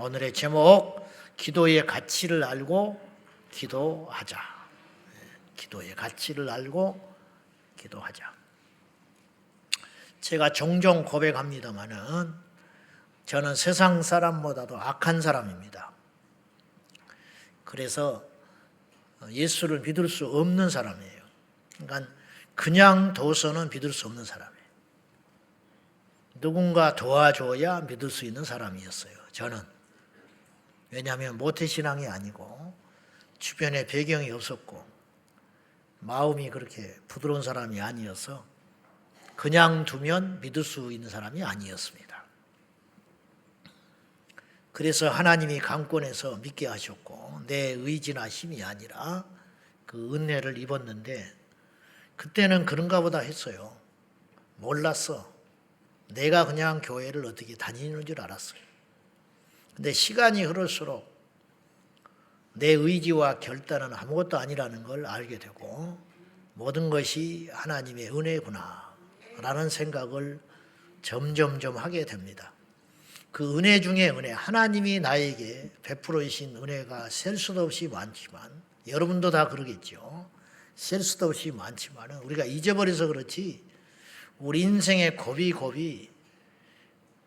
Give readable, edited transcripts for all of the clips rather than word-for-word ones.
오늘의 제목, 기도의 가치를 알고 기도하자. 기도의 가치를 알고 기도하자. 제가 종종 고백합니다마는 저는 세상 사람보다도 악한 사람입니다. 그래서 예수를 믿을 수 없는 사람이에요. 그러니까 그냥 둬서는 믿을 수 없는 사람이에요. 누군가 도와줘야 믿을 수 있는 사람이었어요, 저는. 왜냐하면 모태신앙이 아니고 주변에 배경이 없었고 마음이 그렇게 부드러운 사람이 아니어서 그냥 두면 믿을 수 있는 사람이 아니었습니다. 그래서 하나님이 강권해서 믿게 하셨고 내 의지나 힘이 아니라 그 은혜를 입었는데 그때는 그런가 보다 했어요. 몰랐어. 내가 그냥 교회를 어떻게 다니는 줄 알았어요. 근데 시간이 흐를수록 내 의지와 결단은 아무것도 아니라는 걸 알게 되고 모든 것이 하나님의 은혜구나 라는 생각을 점점점 하게 됩니다. 그 은혜 중에 은혜, 하나님이 나에게 베풀어 주신 은혜가 셀 수도 없이 많지만 여러분도 다 그러겠죠. 셀 수도 없이 많지만 우리가 잊어버려서 그렇지 우리 인생의 고비고비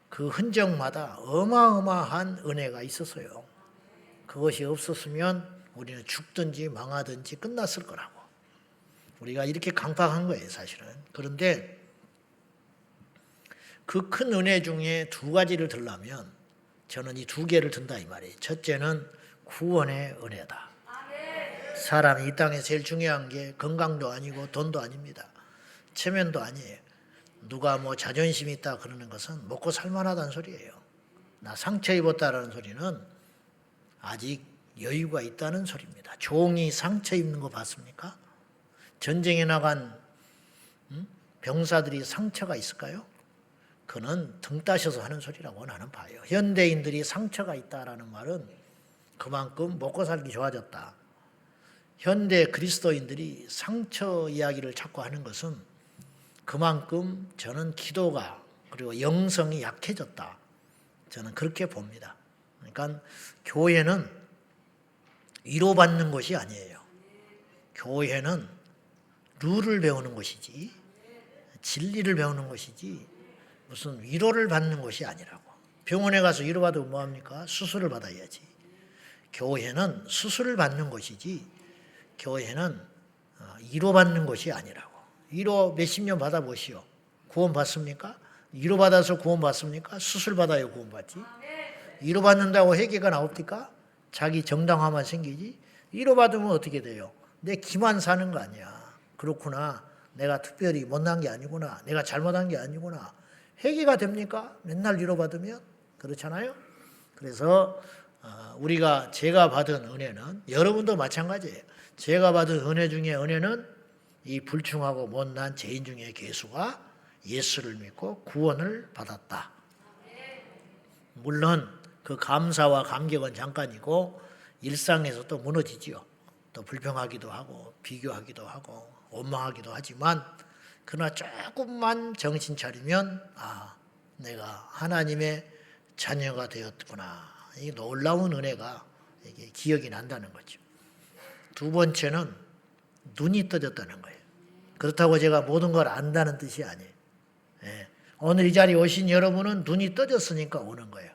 그 흔적마다 어마어마한 은혜가 있었어요. 그것이 없었으면 우리는 죽든지 망하든지 끝났을 거라고. 우리가 이렇게 강팍한 거예요, 사실은. 그런데 그 큰 은혜 중에 두 가지를 들려면 저는 이 두 개를 든다 이 말이에요. 첫째는 구원의 은혜다. 사람이 이 땅에 제일 중요한 게 건강도 아니고 돈도 아닙니다. 체면도 아니에요. 누가 뭐 자존심이 있다 그러는 것은 먹고 살만하다는 소리예요. 나 상처 입었다라는 소리는 아직 여유가 있다는 소리입니다. 종이 상처 입는 거 봤습니까? 전쟁에 나간 병사들이 상처가 있을까요? 그는 등 따셔서 하는 소리라고 나는 봐요. 현대인들이 상처가 있다라는 말은 그만큼 먹고 살기 좋아졌다. 현대 그리스도인들이 상처 이야기를 자꾸 하는 것은 그만큼 저는 기도가 그리고 영성이 약해졌다. 저는 그렇게 봅니다. 그러니까 교회는 위로받는 것이 아니에요. 교회는 룰을 배우는 것이지 진리를 배우는 것이지 무슨 위로를 받는 것이 아니라고. 병원에 가서 위로받으면 뭐합니까? 수술을 받아야지. 교회는 수술을 받는 것이지 교회는 위로받는 것이 아니라고. 위로 몇십 년 받아보시오. 구원 받습니까? 위로 받아서 구원 받습니까? 수술 받아야 구원 받지. 위로 받는다고 회개가 나옵니까? 자기 정당화만 생기지. 위로 받으면 어떻게 돼요? 내 기만 사는 거 아니야. 그렇구나. 내가 특별히 못난 게 아니구나. 내가 잘못한 게 아니구나. 회개가 됩니까? 맨날 위로 받으면? 그렇잖아요. 그래서 제가 받은 은혜는 여러분도 마찬가지예요. 제가 받은 은혜 중에 은혜는 이 불충하고 못난 죄인 중에 괴수가 예수를 믿고 구원을 받았다. 물론 그 감사와 감격은 잠깐이고 일상에서 또 무너지지요. 또 불평하기도 하고 비교하기도 하고 원망하기도 하지만 그러나 조금만 정신 차리면 내가 하나님의 자녀가 되었구나. 이 놀라운 은혜가 이게 기억이 난다는 거죠. 두 번째는 눈이 떠졌다는 거예요. 그렇다고 제가 모든 걸 안다는 뜻이 아니에요. 오늘 이 자리에 오신 여러분은 눈이 떠졌으니까 오는 거예요.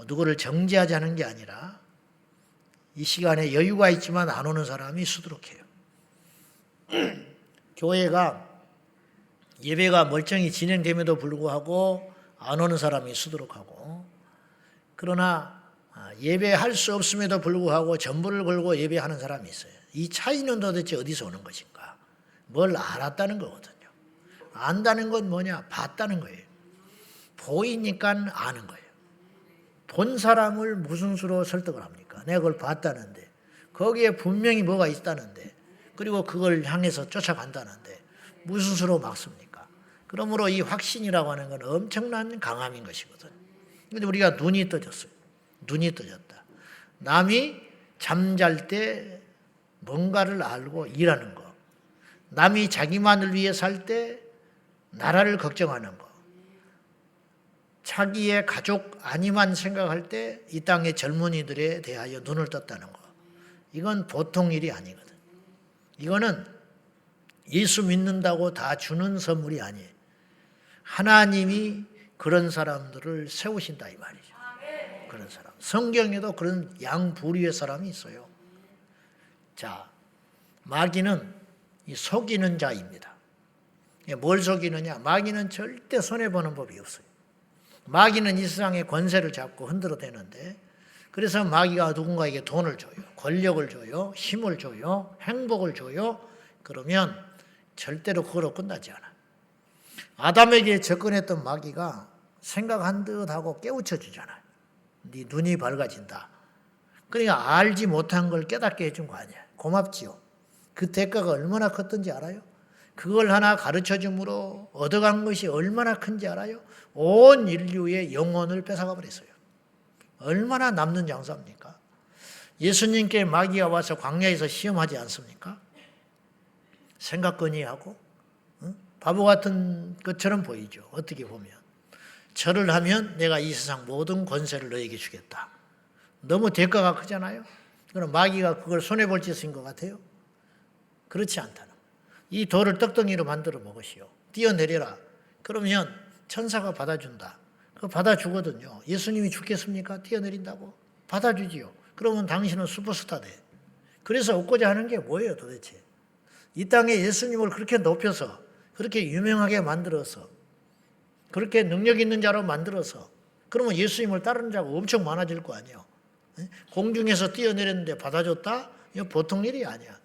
누구를 정죄하자는 게 아니라 이 시간에 여유가 있지만 안 오는 사람이 수두룩해요. 교회가 예배가 멀쩡히 진행됨에도 불구하고 안 오는 사람이 수두룩하고 그러나 예배할 수 없음에도 불구하고 전부를 걸고 예배하는 사람이 있어요. 이 차이는 도대체 어디서 오는 것인가? 뭘 알았다는 거거든요. 안다는 건 뭐냐? 봤다는 거예요. 보이니까 아는 거예요. 본 사람을 무슨 수로 설득을 합니까? 내가 그걸 봤다는데 거기에 분명히 뭐가 있다는데 그리고 그걸 향해서 쫓아간다는데 무슨 수로 막습니까? 그러므로 이 확신이라고 하는 건 엄청난 강함인 것이거든요. 그런데 우리가 눈이 떠졌어요. 눈이 떠졌다. 남이 잠잘 때 뭔가를 알고 일하는 거. 남이 자기만을 위해 살 때 나라를 걱정하는 거. 자기의 가족 아니만 생각할 때 이 땅의 젊은이들에 대하여 눈을 떴다는 거. 이건 보통 일이 아니거든. 이거는 예수 믿는다고 다 주는 선물이 아니에요. 하나님이 그런 사람들을 세우신다 이 말이죠. 그런 사람. 성경에도 그런 양부류의 사람이 있어요. 자, 마귀는 이 속이는 자입니다. 뭘 속이느냐? 마귀는 절대 손해보는 법이 없어요. 마귀는 이 세상의 권세를 잡고 흔들어 대는데, 그래서 마귀가 누군가에게 돈을 줘요. 권력을 줘요. 힘을 줘요. 행복을 줘요. 그러면 절대로 그걸로 끝나지 않아. 아담에게 접근했던 마귀가 생각한 듯 하고 깨우쳐 주잖아요. 네 눈이 밝아진다. 그러니까 알지 못한 걸 깨닫게 해준 거 아니야. 고맙지요. 그 대가가 얼마나 컸던지 알아요? 그걸 하나 가르쳐 줌으로 얻어간 것이 얼마나 큰지 알아요? 온 인류의 영혼을 뺏어가 버렸어요. 얼마나 남는 장사입니까? 예수님께 마귀가 와서 광야에서 시험하지 않습니까? 생각거니 하고 바보 같은 것처럼 보이죠. 어떻게 보면. 절을 하면 내가 이 세상 모든 권세를 너에게 주겠다. 너무 대가가 크잖아요. 그럼 마귀가 그걸 손해볼 짓인 것 같아요? 그렇지 않다는 거예요. 이 돌을 떡덩이로 만들어 먹으시오. 뛰어내려라. 그러면 천사가 받아준다. 그거 받아주거든요. 예수님이 죽겠습니까? 뛰어내린다고? 받아주지요. 그러면 당신은 슈퍼스타 돼. 그래서 얻고자 하는 게 뭐예요 도대체? 이 땅에 예수님을 그렇게 높여서 그렇게 유명하게 만들어서 그렇게 능력 있는 자로 만들어서 그러면 예수님을 따르는 자가 엄청 많아질 거 아니에요. 공중에서 뛰어내렸는데 받아줬다? 이거 보통 일이 아니야.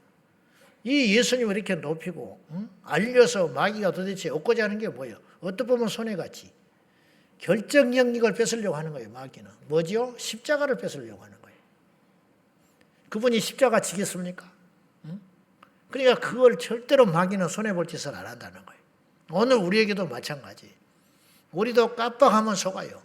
이 예수님을 이렇게 높이고 알려서 마귀가 도대체 얻고자 하는 게 뭐예요? 어떻게 보면 손해같이 결정력을 뺏으려고 하는 거예요. 마귀는. 뭐지요? 십자가를 뺏으려고 하는 거예요. 그분이 십자가 지겠습니까? 그러니까 그걸 절대로 마귀는 손해볼 짓을 안 한다는 거예요. 오늘 우리에게도 마찬가지. 우리도 깜빡하면 속아요.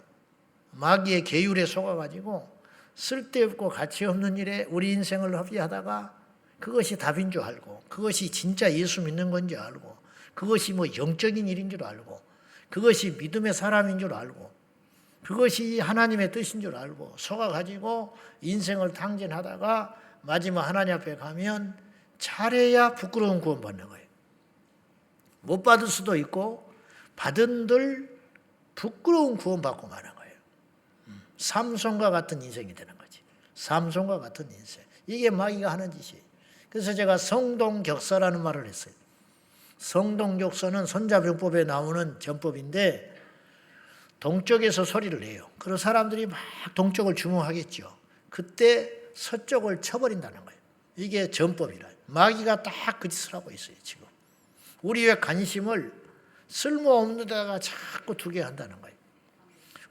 마귀의 계율에 속아가지고 쓸데없고 가치없는 일에 우리 인생을 허비하다가 그것이 답인 줄 알고 그것이 진짜 예수 믿는 건 줄 알고 그것이 뭐 영적인 일인 줄 알고 그것이 믿음의 사람인 줄 알고 그것이 하나님의 뜻인 줄 알고 속아가지고 인생을 탕진하다가 마지막 하나님 앞에 가면 잘해야 부끄러운 구원 받는 거예요. 못 받을 수도 있고 받은들 부끄러운 구원 받고 마는 거예요. 삼손과 같은 인생이 되는 거지. 삼손과 같은 인생. 이게 마귀가 하는 짓이에요. 그래서 제가 성동격서라는 말을 했어요. 성동격서는 손자병법에 나오는 전법인데 동쪽에서 소리를 내요. 그래서 사람들이 막 동쪽을 주목하겠죠. 그때 서쪽을 쳐버린다는 거예요. 이게 전법이라. 마귀가 딱 그 짓을 하고 있어요. 지금. 우리의 관심을 쓸모없는 데다가 자꾸 두게 한다는 거예요.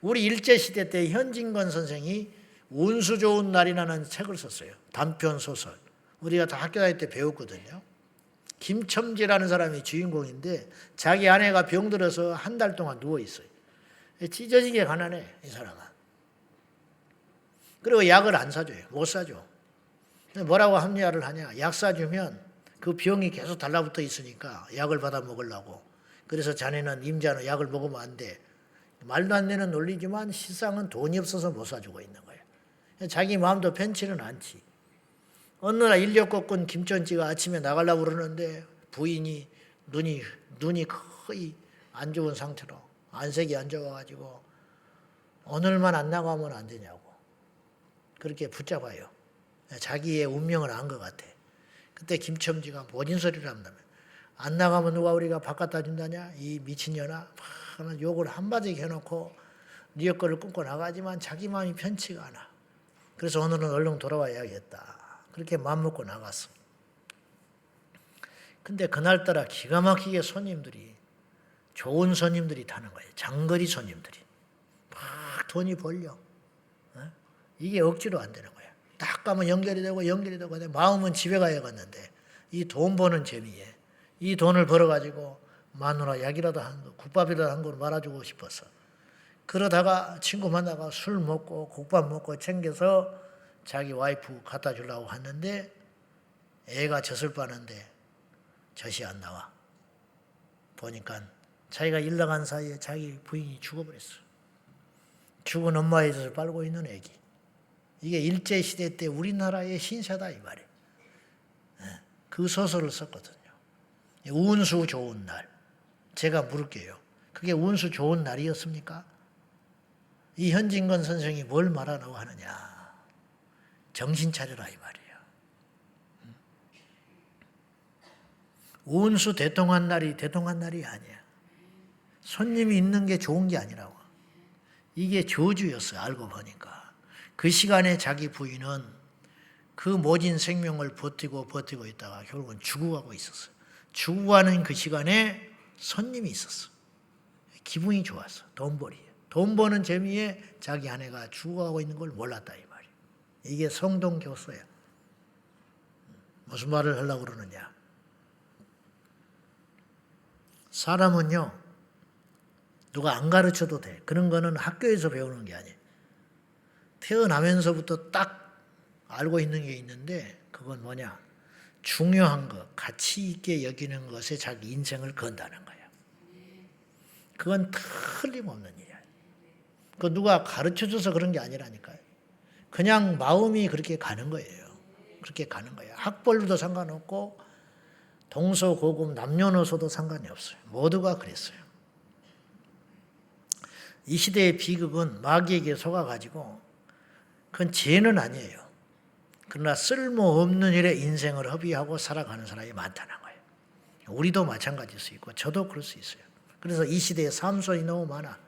우리 일제시대 때 현진건 선생이 운수 좋은 날이라는 책을 썼어요. 단편 소설. 우리가 다 학교 다닐 때 배웠거든요. 김첨지라는 사람이 주인공인데 자기 아내가 병들어서 한 달 동안 누워있어요. 찢어지게 가난해 이 사람은. 그리고 약을 안 사줘요. 못 사줘. 뭐라고 합리화를 하냐. 약 사주면 그 병이 계속 달라붙어 있으니까 약을 받아 먹으려고. 그래서 자네는 임자는 약을 먹으면 안 돼. 말도 안 되는 논리지만 실상은 돈이 없어서 못 사주고 있는 거예요. 자기 마음도 편치는 않지. 어느 날 인력거꾼 김천지가 아침에 나가려고 그러는데 부인이 눈이 거의 안 좋은 상태로 안색이 안 좋아가지고 오늘만 안 나가면 안 되냐고 그렇게 붙잡아요. 자기의 운명을 안 것 같아. 그때 김첨지가 뭔 소리를 한다며. 안 나가면 누가 우리가 바깥다 준다냐? 이 미친년아. 막 욕을 한마디 해놓고 네 거를 끊고 나가지만 자기 마음이 편치가 않아. 그래서 오늘은 얼른 돌아와야겠다. 그렇게 마음먹고 나갔어. 근데 그날따라 기가 막히게 손님들이 좋은 손님들이 타는 거예요. 장거리 손님들이. 막 돈이 벌려. 이게 억지로 안 되는 거야. 딱 가면 연결이 되고 마음은 집에 가야겠는데 이 돈 버는 재미에 이 돈을 벌어가지고 마누라 약이라도 한 거, 국밥이라도 한 걸 말아주고 싶었어. 그러다가 친구 만나가 술 먹고 국밥 먹고 챙겨서 자기 와이프 갖다 주려고 했는데 애가 젖을 빠는데 젖이 안 나와. 보니까 자기가 일 나간 사이에 자기 부인이 죽어버렸어. 죽은 엄마의 젖을 빨고 있는 애기. 이게 일제시대 때 우리나라의 신사다 이 말이에요. 그 소설을 썼거든요. 운수 좋은 날. 제가 물을게요. 그게 운수 좋은 날이었습니까? 이 현진건 선생이 뭘 말하라고 하느냐. 정신 차려라 이 말이에요. 운수 대통한 날이 대통한 날이 아니야. 손님이 있는 게 좋은 게 아니라고. 이게 저주였어요. 알고 보니까. 그 시간에 자기 부인은 그 모진 생명을 버티고 있다가 결국은 죽어가고 있었어요. 죽어가는 그 시간에 손님이 있었어. 기분이 좋았어. 돈벌이. 돈 버는 재미에 자기 아내가 죽어가고 있는 걸 몰랐다 이 말이에요. 이게 성동교서야. 무슨 말을 하려고 그러느냐. 사람은요. 누가 안 가르쳐도 돼. 그런 거는 학교에서 배우는 게 아니에요. 태어나면서부터 딱 알고 있는 게 있는데 그건 뭐냐. 중요한 거, 가치 있게 여기는 것에 자기 인생을 건다는 거예요. 그건 틀림없는 일이야. 그 누가 가르쳐줘서 그런 게 아니라니까요. 그냥 마음이 그렇게 가는 거예요. 그렇게 가는 거예요. 학벌도 상관없고 동서고금 남녀노소도 상관이 없어요. 모두가 그랬어요. 이 시대의 비극은 마귀에게 속아가지고 그건 죄는 아니에요. 그러나 쓸모없는 일에 인생을 허비하고 살아가는 사람이 많다는 거예요. 우리도 마찬가지일 수 있고 저도 그럴 수 있어요. 그래서 이 시대에 삼손이 너무 많아.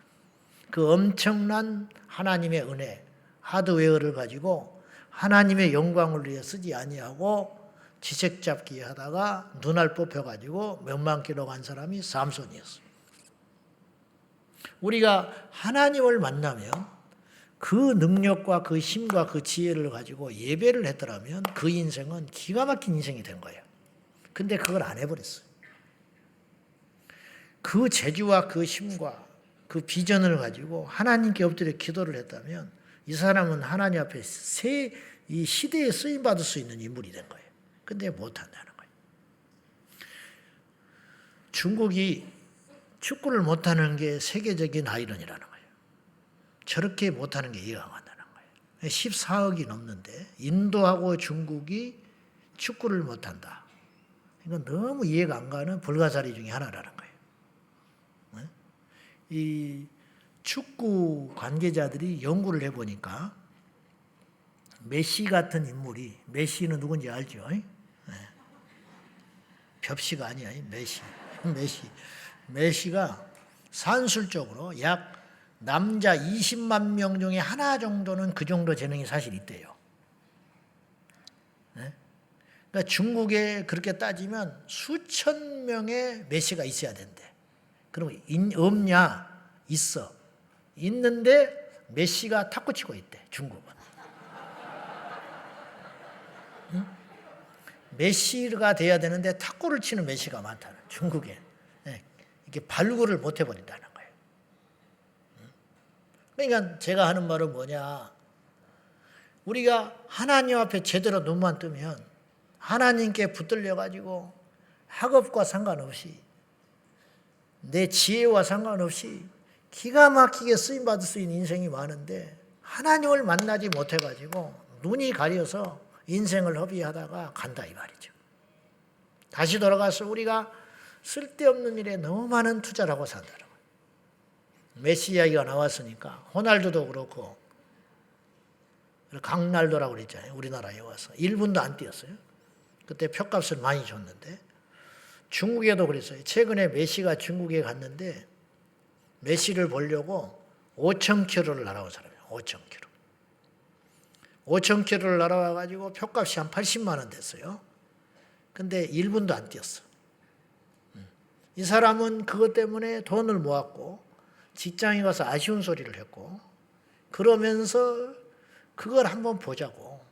그 엄청난 하나님의 은혜, 하드웨어를 가지고 하나님의 영광을 위해 쓰지 아니하고 지색 잡기 하다가 눈알 뽑혀가지고 몇만 킬로 간 사람이 삼손이었어요. 우리가 하나님을 만나면 그 능력과 그 힘과 그 지혜를 가지고 예배를 했더라면 그 인생은 기가 막힌 인생이 된 거예요. 근데 그걸 안 해버렸어요. 그 재주와 그 힘과 그 비전을 가지고 하나님께 엎드려 기도를 했다면 이 사람은 하나님 앞에 이 시대에 쓰임받을 수 있는 인물이 된 거예요. 근데 못한다는 거예요. 중국이 축구를 못하는 게 세계적인 아이러니라는 거예요. 저렇게 못하는 게 이해가 안 간다는 거예요. 14억이 넘는데 인도하고 중국이 축구를 못한다. 이건 너무 이해가 안 가는 불가사리 중에 하나라는 거예요. 이 축구 관계자들이 연구를 해보니까 메시 같은 인물이, 메시는 누군지 알죠? 벽시가 아니야, 메시가 산술적으로 약 남자 20만 명 중에 하나 정도는 그 정도 재능이 사실 있대요. 그러니까 중국에 그렇게 따지면 수천 명의 메시가 있어야 된대. 그럼 없냐? 있어. 있는데 메시가 탁구 치고 있대, 중국은. 응? 메시가 돼야 되는데 탁구를 치는 메시가 많다는 중국에. 이게 발굴을 못 해버린다는 거예요. 그러니까 제가 하는 말은 뭐냐. 우리가 하나님 앞에 제대로 눈만 뜨면 하나님께 붙들려가지고 학업과 상관없이 내 지혜와 상관없이 기가 막히게 쓰임받을 수 있는 인생이 많은데 하나님을 만나지 못해가지고 눈이 가려서 인생을 허비하다가 간다 이 말이죠. 다시 돌아가서 우리가 쓸데없는 일에 너무 많은 투자를 하고 산다는 거예요. 메시 이야기가 나왔으니까 호날두도 그렇고 강날도라고 그랬잖아요. 우리나라에 와서 1분도 안 뛰었어요. 그때 표값을 많이 줬는데 중국에도 그랬어요. 최근에 메시가 중국에 갔는데 메시를 보려고 5,000km를 날아온 사람이에요. 5,000km. 5,000km를 날아와가지고 표값이 한 80만 원 됐어요. 근데 1분도 안 뛰었어. 이 사람은 그것 때문에 돈을 모았고 직장에 가서 아쉬운 소리를 했고 그러면서 그걸 한번 보자고.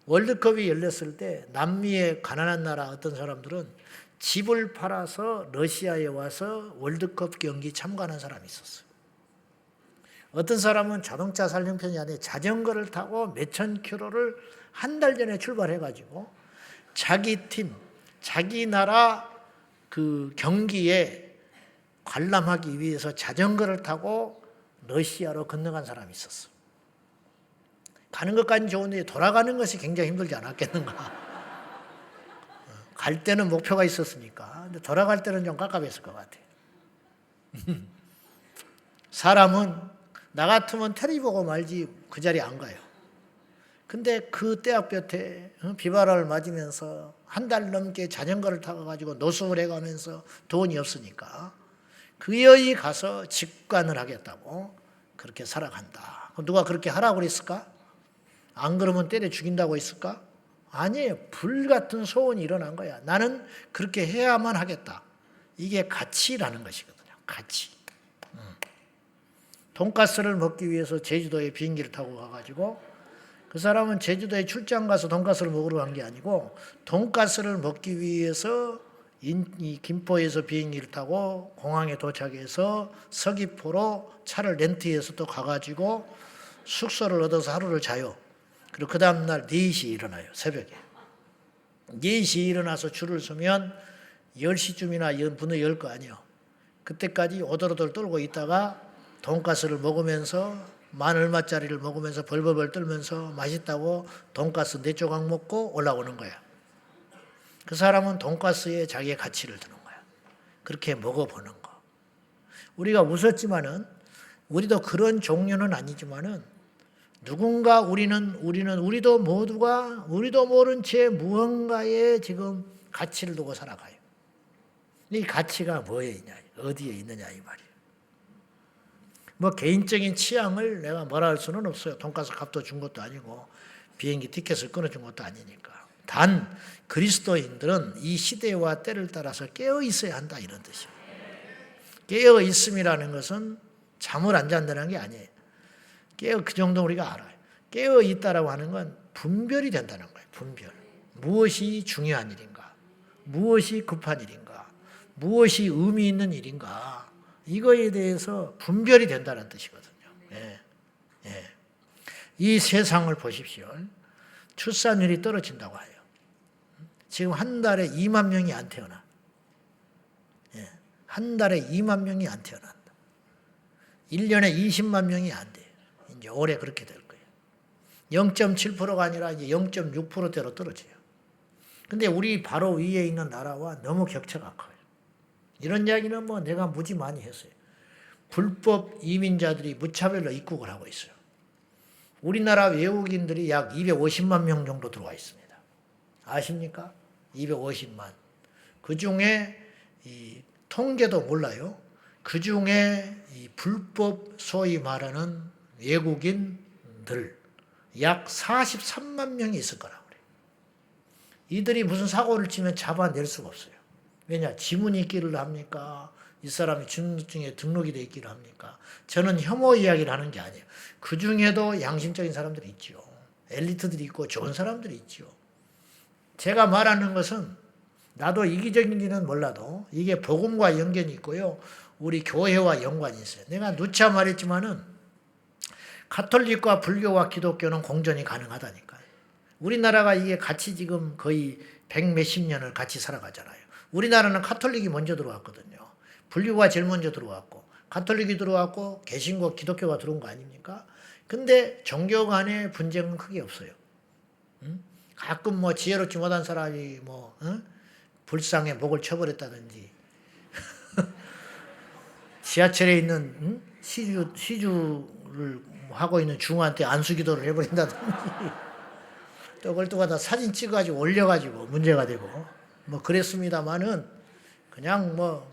월드컵이 열렸을 때 남미의 가난한 나라 어떤 사람들은 집을 팔아서 러시아에 와서 월드컵 경기 참가하는 사람이 있었어요. 어떤 사람은 자동차 살림 편이 아니라 자전거를 타고 몇천 킬로를 한 달 전에 출발해가지고 자기 팀, 자기 나라 그 경기에 관람하기 위해서 자전거를 타고 러시아로 건너간 사람이 있었어. 가는 것까지는 좋은데 돌아가는 것이 굉장히 힘들지 않았겠는가. 갈 때는 목표가 있었으니까. 근데 돌아갈 때는 좀 깝깝했을 것 같아. 사람은 나 같으면 테레비 보고 말지 그 자리에 안 가요. 근데 그 떼약볕에 비바람을 맞으면서 한 달 넘게 자전거를 타고 가지고 노숙을 해가면서 돈이 없으니까 그 여기 가서 직관을 하겠다고 그렇게 살아간다. 누가 그렇게 하라고 그랬을까? 안 그러면 때려 죽인다고 했을까? 아니에요. 불같은 소원이 일어난 거야. 나는 그렇게 해야만 하겠다. 이게 가치라는 것이거든요. 가치. 돈가스를 먹기 위해서 제주도에 비행기를 타고 가가지고 그 사람은 제주도에 출장 가서 돈가스를 먹으러 간 게 아니고 돈가스를 먹기 위해서 이 김포에서 비행기를 타고 공항에 도착해서 서귀포로 차를 렌트해서 또 가가지고 숙소를 얻어서 하루를 자요. 그리고 그 다음날 4시에 일어나요. 새벽에. 4시에 일어나서 줄을 서면 10시쯤이나 문을 열 거 아니에요. 그때까지 오돌오돌 떨고 있다가 돈가스를 먹으면서 만 얼마짜리를 먹으면서 벌벌벌 떨면서 맛있다고 돈가스 4조각 먹고 올라오는 거야. 그 사람은 돈가스에 자기의 가치를 두는 거야. 그렇게 먹어보는 거. 우리가 웃었지만은 우리도 그런 종류는 아니지만은 누군가 우리도 모두가 우리도 모른 채 무언가에 지금 가치를 두고 살아가요. 이 가치가 뭐에 있냐, 어디에 있느냐 이 말이에요. 뭐 개인적인 취향을 내가 뭐라 할 수는 없어요. 돈가스 값도 준 것도 아니고 비행기 티켓을 끊어준 것도 아니니까. 단 그리스도인들은 이 시대와 때를 따라서 깨어 있어야 한다 이런 뜻이에요. 깨어 있음이라는 것은 잠을 안 잔다는 게 아니에요. 그 정도 우리가 알아요. 깨어 있다라고 하는 건 분별이 된다는 거예요. 분별. 무엇이 중요한 일인가? 무엇이 급한 일인가? 무엇이 의미 있는 일인가? 이거에 대해서 분별이 된다는 뜻이거든요. 예. 예. 이 세상을 보십시오. 출산율이 떨어진다고 해요. 지금 한 달에 2만 명이 안 태어나. 예. 한 달에 2만 명이 안 태어난다. 1년에 20만 명이 안 돼요. 이제 올해 그렇게 될 거예요. 0.7%가 아니라 이제 0.6%대로 떨어져요. 근데 우리 바로 위에 있는 나라와 너무 격차가 커요. 이런 이야기는 뭐 내가 무지 많이 했어요. 불법 이민자들이 무차별로 입국을 하고 있어요. 우리나라 외국인들이 약 250만 명 정도 들어와 있습니다. 아십니까? 250만. 그 중에 이 통계도 몰라요. 그 중에 이 불법 소위 말하는 외국인들 약 43만 명이 있을 거라고 그래요. 이들이 무슨 사고를 치면 잡아낼 수가 없어요. 왜냐? 지문이 있기를 합니까? 이 사람이 주민등록증에 등록이 돼 있기를 합니까? 저는 혐오 이야기를 하는 게 아니에요. 그 중에도 양심적인 사람들이 있지요. 엘리트들이 있고 좋은 사람들이 있지요. 제가 말하는 것은 나도 이기적인지는 몰라도 이게 복음과 연관이 있고요. 우리 교회와 연관이 있어요. 내가 누차 말했지만은 가톨릭과 불교와 기독교는 공존이 가능하다니까요. 우리나라가 이게 같이 지금 거의 100몇십 년을 같이 살아가잖아요. 우리나라는 가톨릭이 먼저 들어왔거든요. 불교가 제일 먼저 들어왔고 가톨릭이 들어왔고 개신교 기독교가 들어온 거 아닙니까? 근데 종교 간의 분쟁은 크게 없어요. 가끔 뭐 지혜롭지 못한 사람이 불상에 목을 쳐버렸다든지 지하철에 있는 시주를 하고 있는 중한테 안수기도를 해버린다든지 또 그걸 또 갖다 사진 찍어가지고 올려가지고 문제가 되고 뭐 그랬습니다만은 그냥 뭐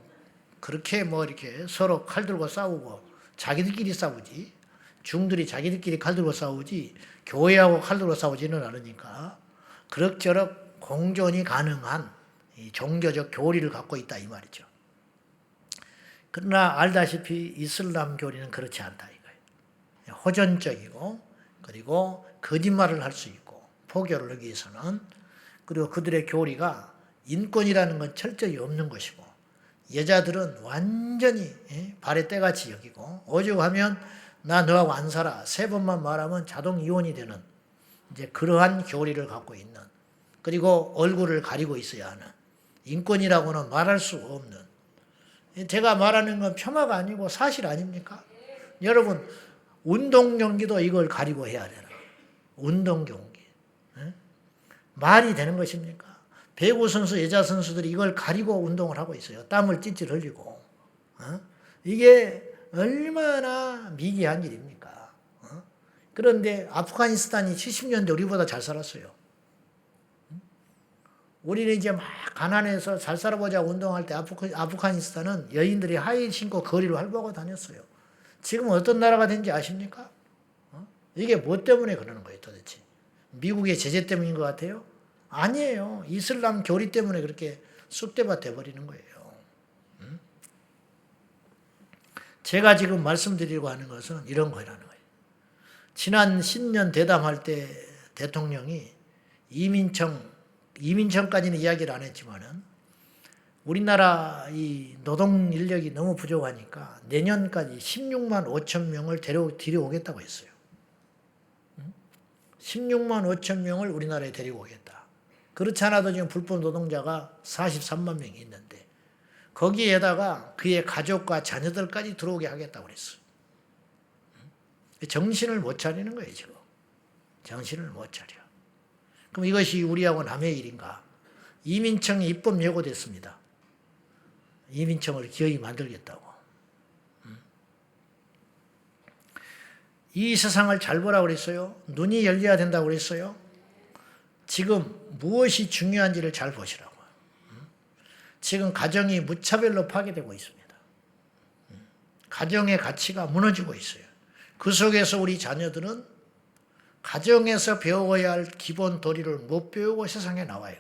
그렇게 뭐 이렇게 서로 칼 들고 싸우고 자기들끼리 싸우지 중들이 자기들끼리 칼 들고 싸우지 교회하고 칼 들고 싸우지는 않으니까 그럭저럭 공존이 가능한 이 종교적 교리를 갖고 있다 이 말이죠. 그러나 알다시피 이슬람 교리는 그렇지 않다 이거예요. 호전적이고 그리고 거짓말을 할 수 있고 포교를 하기 위해서는 그리고 그들의 교리가 인권이라는 건 철저히 없는 것이고 여자들은 완전히 발에 때같이 여기고 오죽하면 나 너하고 안 살아 3번만 말하면 자동 이혼이 되는 이제 그러한 교리를 갖고 있는 그리고 얼굴을 가리고 있어야 하는 인권이라고는 말할 수 없는 제가 말하는 건 폄하가 아니고 사실 아닙니까? 여러분 운동 경기도 이걸 가리고 해야 되나? 운동 경기. 말이 되는 것입니까? 배구 선수, 여자 선수들이 이걸 가리고 운동을 하고 있어요. 땀을 찔찔 흘리고. 이게 얼마나 미개한 일입니까? 그런데 아프가니스탄이 70년대 우리보다 잘 살았어요. 우리는 이제 막 가난해서 잘 살아보자 운동할 때 아프가니스탄은 여인들이 하이힐 신고 거리를 활보하고 다녔어요. 지금은 어떤 나라가 된지 아십니까? 이게 뭐 때문에 그러는 거예요 도대체? 미국의 제재 때문인 것 같아요? 아니에요. 이슬람 교리 때문에 그렇게 쑥대밭 돼버리는 거예요. 제가 지금 말씀드리려고 하는 것은 이런 거라는 거예요. 지난 신년 대담할 때 대통령이 이민청까지는 이야기를 안 했지만은 우리나라 이 노동 인력이 너무 부족하니까 내년까지 16만 5천 명을 데려오겠다고 했어요. 16만 5천 명을 우리나라에 데리고 오겠다. 그렇지 않아도 지금 불법 노동자가 43만 명이 있는데 거기에다가 그의 가족과 자녀들까지 들어오게 하겠다고 그랬어요. 정신을 못 차리는 거예요 지금. 정신을 못 차려. 그럼 이것이 우리하고 남의 일인가? 이민청이 입법 예고됐습니다. 이민청을 기어이 만들겠다고. 이 세상을 잘 보라고 그랬어요. 눈이 열려야 된다고 그랬어요. 지금 무엇이 중요한지를 잘 보시라고. 지금 가정이 무차별로 파괴되고 있습니다. 가정의 가치가 무너지고 있어요. 그 속에서 우리 자녀들은 가정에서 배워야 할 기본 도리를 못 배우고 세상에 나와요.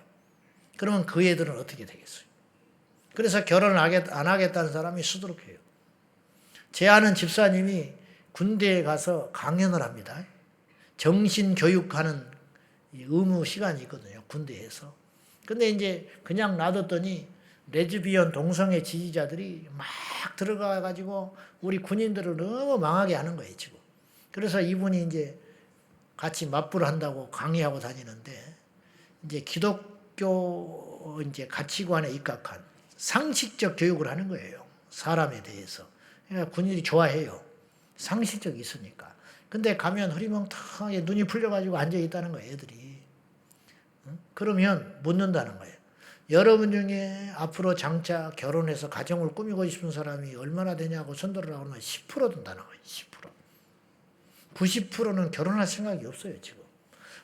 그러면 그 애들은 어떻게 되겠어요? 그래서 결혼을 안 하겠다는 사람이 수두룩해요. 제 아는 집사님이 군대에 가서 강연을 합니다. 정신교육하는 의무 시간이 있거든요. 군대에서. 근데 이제 그냥 놔뒀더니 레즈비언 동성애 지지자들이 막 들어가가지고 우리 군인들을 너무 망하게 하는 거예요, 지금. 그래서 이분이 이제 같이 맞불을 한다고 강의하고 다니는데 이제 기독교 이제 가치관에 입각한 상식적 교육을 하는 거예요. 사람에 대해서. 그러니까 군인들이 좋아해요. 상식적이 있으니까. 근데 가면 흐리멍텅하게 눈이 풀려가지고 앉아있다는 거예요, 애들이. 그러면 묻는다는 거예요. 여러분 중에 앞으로 장차 결혼해서 가정을 꾸미고 싶은 사람이 얼마나 되냐고 손들으라고 하면 10% 든다는 거예요, 10%. 90%는 결혼할 생각이 없어요, 지금.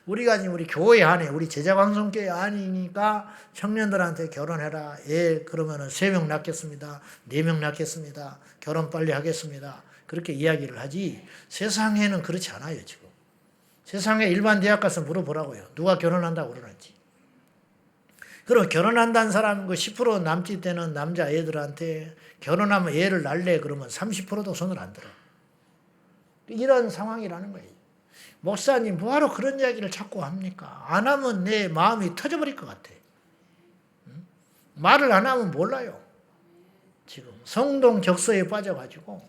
우리가 지금 우리 교회 안에, 우리 제자광성교회 아니니까 청년들한테 결혼해라. 예, 그러면은 3명 낳겠습니다. 4명 낳겠습니다. 결혼 빨리 하겠습니다. 그렇게 이야기를 하지 세상에는 그렇지 않아요, 지금. 세상에 일반 대학 가서 물어보라고요. 누가 결혼한다고 그러는지. 그럼 결혼한다는 사람 그 10% 남짓 되는 남자애들한테 결혼하면 애를 낳을래 그러면 30%도 손을 안 들어. 이런 상황이라는 거예요. 목사님 뭐하러 그런 이야기를 자꾸 합니까? 안 하면 내 마음이 터져버릴 것 같아. 말을 안 하면 몰라요. 지금 성동적서에 빠져가지고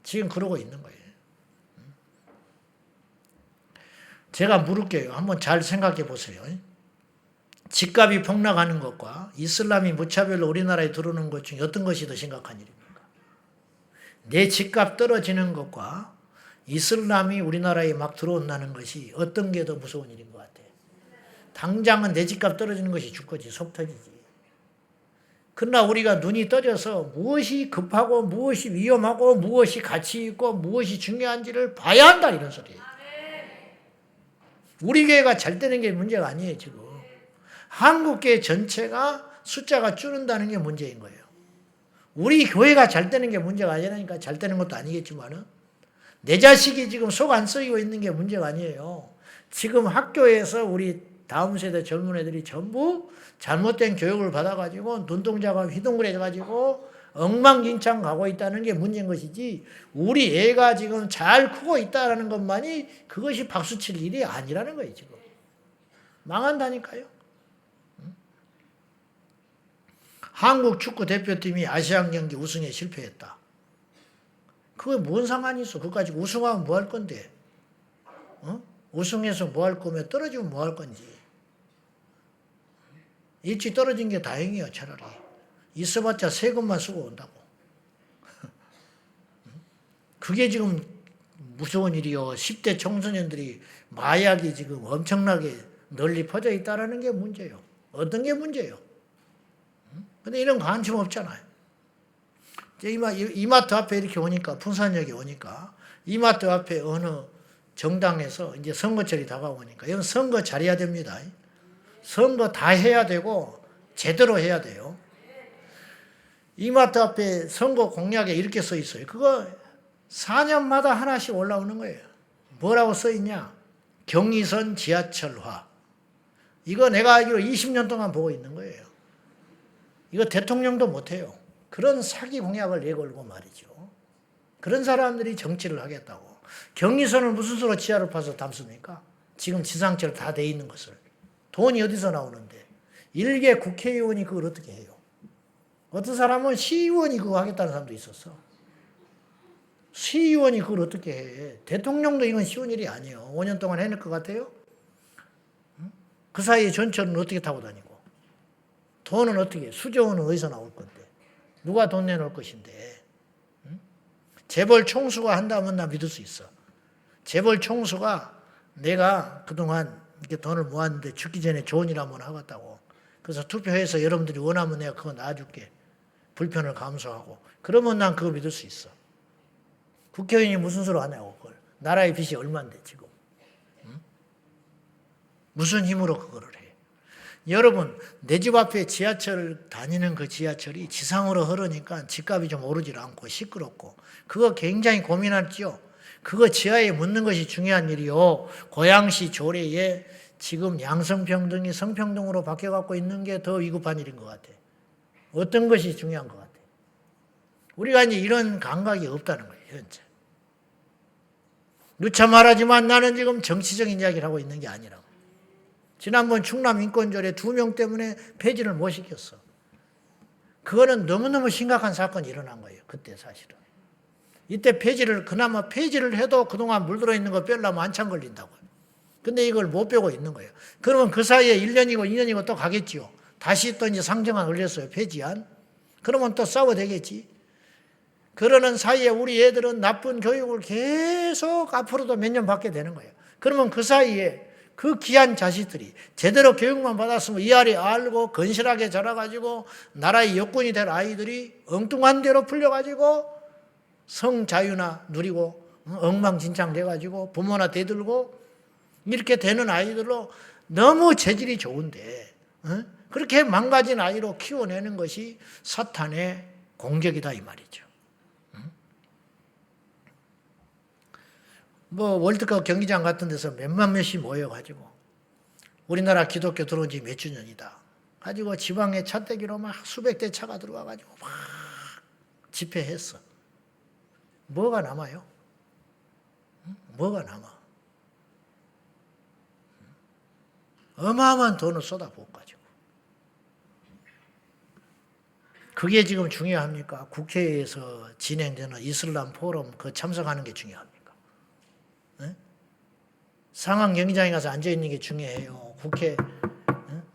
지금 그러고 있는 거예요. 제가 물을게요. 한번 잘 생각해 보세요. 집값이 폭락하는 것과 이슬람이 무차별로 우리나라에 들어오는 것 중에 어떤 것이 더 심각한 일입니까? 내 집값 떨어지는 것과 이슬람이 우리나라에 막 들어온다는 것이 어떤 게 더 무서운 일인 것 같아요? 당장은 내 집값 떨어지는 것이 죽거지, 속 터지지. 그러나 우리가 눈이 떠져서 무엇이 급하고 무엇이 위험하고 무엇이 가치 있고 무엇이 중요한지를 봐야 한다 이런 소리예요. 우리 교회가 잘 되는 게 문제가 아니에요 지금. 한국교회 전체가 숫자가 줄는다는 게 문제인 거예요. 우리 교회가 잘 되는 게 문제가 아니라니까. 잘 되는 것도 아니겠지만은 내 자식이 지금 속 안 썩이고 있는 게 문제가 아니에요. 지금 학교에서 우리 다음 세대 젊은 애들이 전부 잘못된 교육을 받아가지고 눈동자가 휘둥그레져가지고 엉망진창 가고 있다는 게 문제인 것이지 우리 애가 지금 잘 크고 있다는 것만이 그것이 박수칠 일이 아니라는 거예요 지금. 망한다니까요. 한국 축구 대표팀이 아시안 경기 우승에 실패했다. 그게 뭔 상관이 있어? 그거 가지고 우승하면 뭐 할 건데? 우승해서 뭐 할 거면 떨어지면 뭐 할 건지. 일찍 떨어진 게 다행이에요, 차라리. 있어봤자 세금만 쓰고 온다고. 그게 지금 무서운 일이요. 10대 청소년들이 마약이 지금 엄청나게 널리 퍼져 있다는 게 문제예요. 어떤 게 문제예요? 근데 이런 관심 없잖아요. 이마트 앞에 이렇게 오니까, 풍산역에 오니까, 이마트 앞에 어느 정당에서 이제 선거철이 다가오니까, 이건 선거 잘해야 됩니다. 선거 다 해야 되고, 제대로 해야 돼요. 이마트 앞에 선거 공약에 이렇게 써 있어요. 그거 4년마다 하나씩 올라오는 거예요. 뭐라고 써 있냐? 경의선 지하철화. 이거 내가 알기로 20년 동안 보고 있는 거예요. 이거 대통령도 못해요. 그런 사기 공약을 내걸고 말이죠. 그런 사람들이 정치를 하겠다고. 경의선을 무슨 수로 지하를 파서 담습니까? 지금 지상철 다 돼 있는 것을. 돈이 어디서 나오는데. 일개 국회의원이 그걸 어떻게 해요? 어떤 사람은 시의원이 그거 하겠다는 사람도 있었어. 시의원이 그걸 어떻게 해? 대통령도 이건 쉬운 일이 아니에요. 5년 동안 해낼 것 같아요? 그 사이에 전철은 어떻게 타고 다니고? 돈은 어떻게 해? 수조원은 어디서 나올 건데? 누가 돈 내놓을 것인데? 재벌 총수가 한다면 나 믿을 수 있어. 재벌 총수가 내가 그동안 이렇게 돈을 모았는데 죽기 전에 좋은 일 한번 하겠다고. 그래서 투표해서 여러분들이 원하면 내가 그거 놔줄게. 불편을 감수하고. 그러면 난 그거 믿을 수 있어. 국회의원이 무슨 소리 하냐고 그걸. 나라의 빚이 얼만데 지금. 무슨 힘으로 그거를 해. 여러분 내 집 앞에 지하철 다니는 그 지하철이 지상으로 흐르니까 집값이 좀 오르질 않고 시끄럽고 그거 굉장히 고민하죠. 그거 지하에 묻는 것이 중요한 일이요. 고양시 조례에 지금 양성평등이 성평등으로 바뀌어갖고 있는 게 더 위급한 일인 것 같아. 어떤 것이 중요한 것 같아. 우리가 이제 이런 감각이 없다는 거예요. 현재. 누차 말하지만 나는 지금 정치적인 이야기를 하고 있는 게 아니라고. 지난번 충남 인권조례 2명 때문에 폐지를 못 시켰어. 그거는 너무너무 심각한 사건이 일어난 거예요. 그때 사실은. 이때 그나마 폐지를 해도 그동안 물들어 있는 거 빼려면 한참 걸린다고요. 근데 이걸 못 빼고 있는 거예요. 그러면 그 사이에 1년이고 2년이고 또 가겠지요. 다시 또 이제 상정안 올렸어요. 폐지안. 그러면 또 싸워 되겠지. 그러는 사이에 우리 애들은 나쁜 교육을 계속 앞으로도 몇 년 받게 되는 거예요. 그러면 그 사이에 그 귀한 자식들이 제대로 교육만 받았으면 이 알이 알고 건실하게 자라가지고 나라의 여군이 될 아이들이 엉뚱한 대로 풀려가지고 성자유나 누리고 엉망진창 돼가지고 부모나 대들고 이렇게 되는 아이들로 너무 재질이 좋은데 그렇게 망가진 아이로 키워내는 것이 사탄의 공격이다 이 말이죠. 뭐 월드컵 경기장 같은 데서 몇만 명씩 모여가지고 우리나라 기독교 들어온 지 몇 주년이다. 가지고 지방에 차떼기로 막 수백 대 차가 들어와가지고 막 집회했어. 뭐가 남아요? 뭐가 남아? 어마어마한 돈을 쏟아부어가지고. 그게 지금 중요합니까? 국회에서 진행되는 이슬람 포럼 그 참석하는 게 중요합니까? 상암 경기장에 가서 앉아있는 게 중요해요. 국회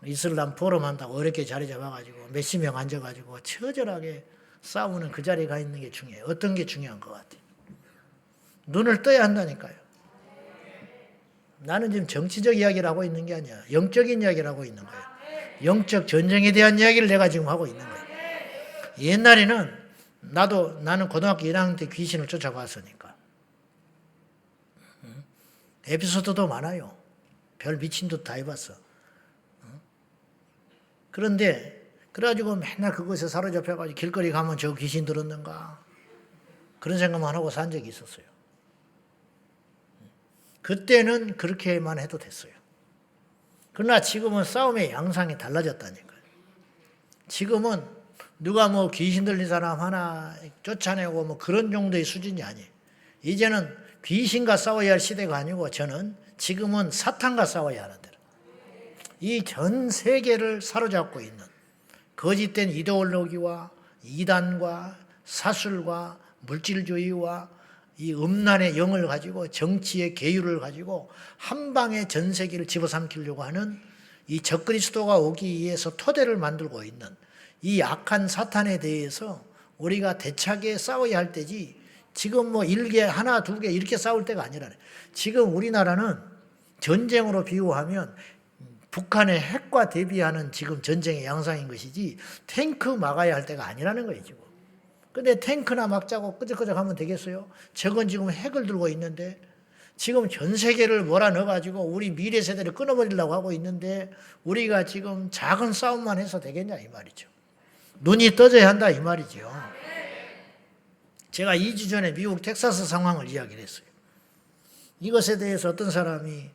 이슬람 포럼 한다고 어렵게 자리 잡아가지고 몇십 명 앉아가지고 처절하게 싸우는 그 자리에 가 있는 게 중요해요. 어떤 게 중요한 것 같아요? 눈을 떠야 한다니까요. 나는 지금 정치적 이야기를 하고 있는 게 아니야. 영적인 이야기를 하고 있는 거예요. 영적 전쟁에 대한 이야기를 내가 지금 하고 있는 거예요. 옛날에는 나는 고등학교 1학년 때 귀신을 쫓아봤으니까. 에피소드도 많아요. 별 미친 듯 다 해봤어. 그런데 그래가지고 맨날 그것에 사로잡혀가지고 길거리 가면 저 귀신 들었는가 그런 생각만 하고 산 적이 있었어요. 그때는 그렇게만 해도 됐어요. 그러나 지금은 싸움의 양상이 달라졌다니까요. 지금은 누가 뭐 귀신 들린 사람 하나 쫓아내고 뭐 그런 정도의 수준이 아니에요. 이제는 귀신과 싸워야 할 시대가 아니고 저는 지금은 사탄과 싸워야 하는 데라. 이 전 세계를 사로잡고 있는 거짓된 이데올로기와 이단과 사술과 물질주의와 이 음란의 영을 가지고 정치의 계율을 가지고 한 방에 전 세계를 집어삼키려고 하는 이 적그리스도가 오기 위해서 토대를 만들고 있는 이 악한 사탄에 대해서 우리가 대차게 싸워야 할 때지 지금 뭐 1개, 하나, 2개 이렇게 싸울 때가 아니라네. 지금 우리나라는 전쟁으로 비유하면 북한의 핵과 대비하는 지금 전쟁의 양상인 것이지 탱크 막아야 할 때가 아니라는 거예요, 지금. 근데 탱크나 막자고 끄적끄적 하면 되겠어요? 저건 지금 핵을 들고 있는데 지금 전 세계를 몰아넣어가지고 우리 미래 세대를 끊어버리려고 하고 있는데 우리가 지금 작은 싸움만 해서 되겠냐 이 말이죠. 눈이 떠져야 한다 이 말이죠. 제가 2주 전에 미국 텍사스 상황을 이야기를 했어요. 이것에 대해서 어떤 사람이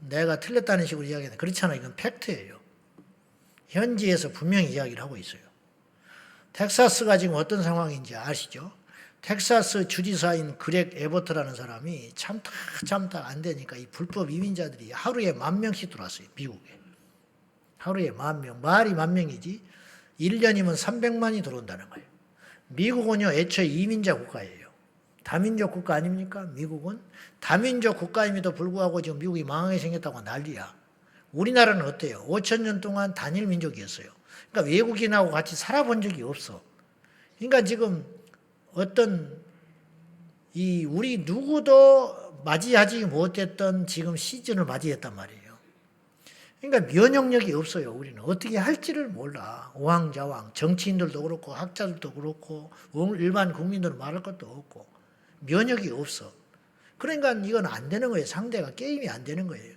내가 틀렸다는 식으로 이야기하는데 그렇잖아요. 이건 팩트예요. 현지에서 분명히 이야기를 하고 있어요. 텍사스가 지금 어떤 상황인지 아시죠? 텍사스 주지사인 그렉 에버트라는 사람이 참다 안 되니까 이 불법 이민자들이 하루에 10,000명씩 들어왔어요. 미국에. 하루에 10,000명. 말이 10,000명이지 1년이면 300만이 들어온다는 거예요. 미국은요 애초에 이민자 국가예요. 다민족 국가 아닙니까? 미국은. 다민족 국가임에도 불구하고 지금 미국이 망하게 생겼다고 난리야. 우리나라는 어때요? 5,000년 동안 단일 민족이었어요. 그러니까 외국인하고 같이 살아본 적이 없어. 그러니까 지금 우리 누구도 맞이하지 못했던 지금 시즌을 맞이했단 말이에요. 그러니까 면역력이 없어요. 우리는 어떻게 할지를 몰라. 우왕좌왕. 정치인들도 그렇고 학자들도 그렇고 일반 국민들은 말할 것도 없고 면역이 없어. 그러니까 이건 안 되는 거예요. 상대가 게임이 안 되는 거예요.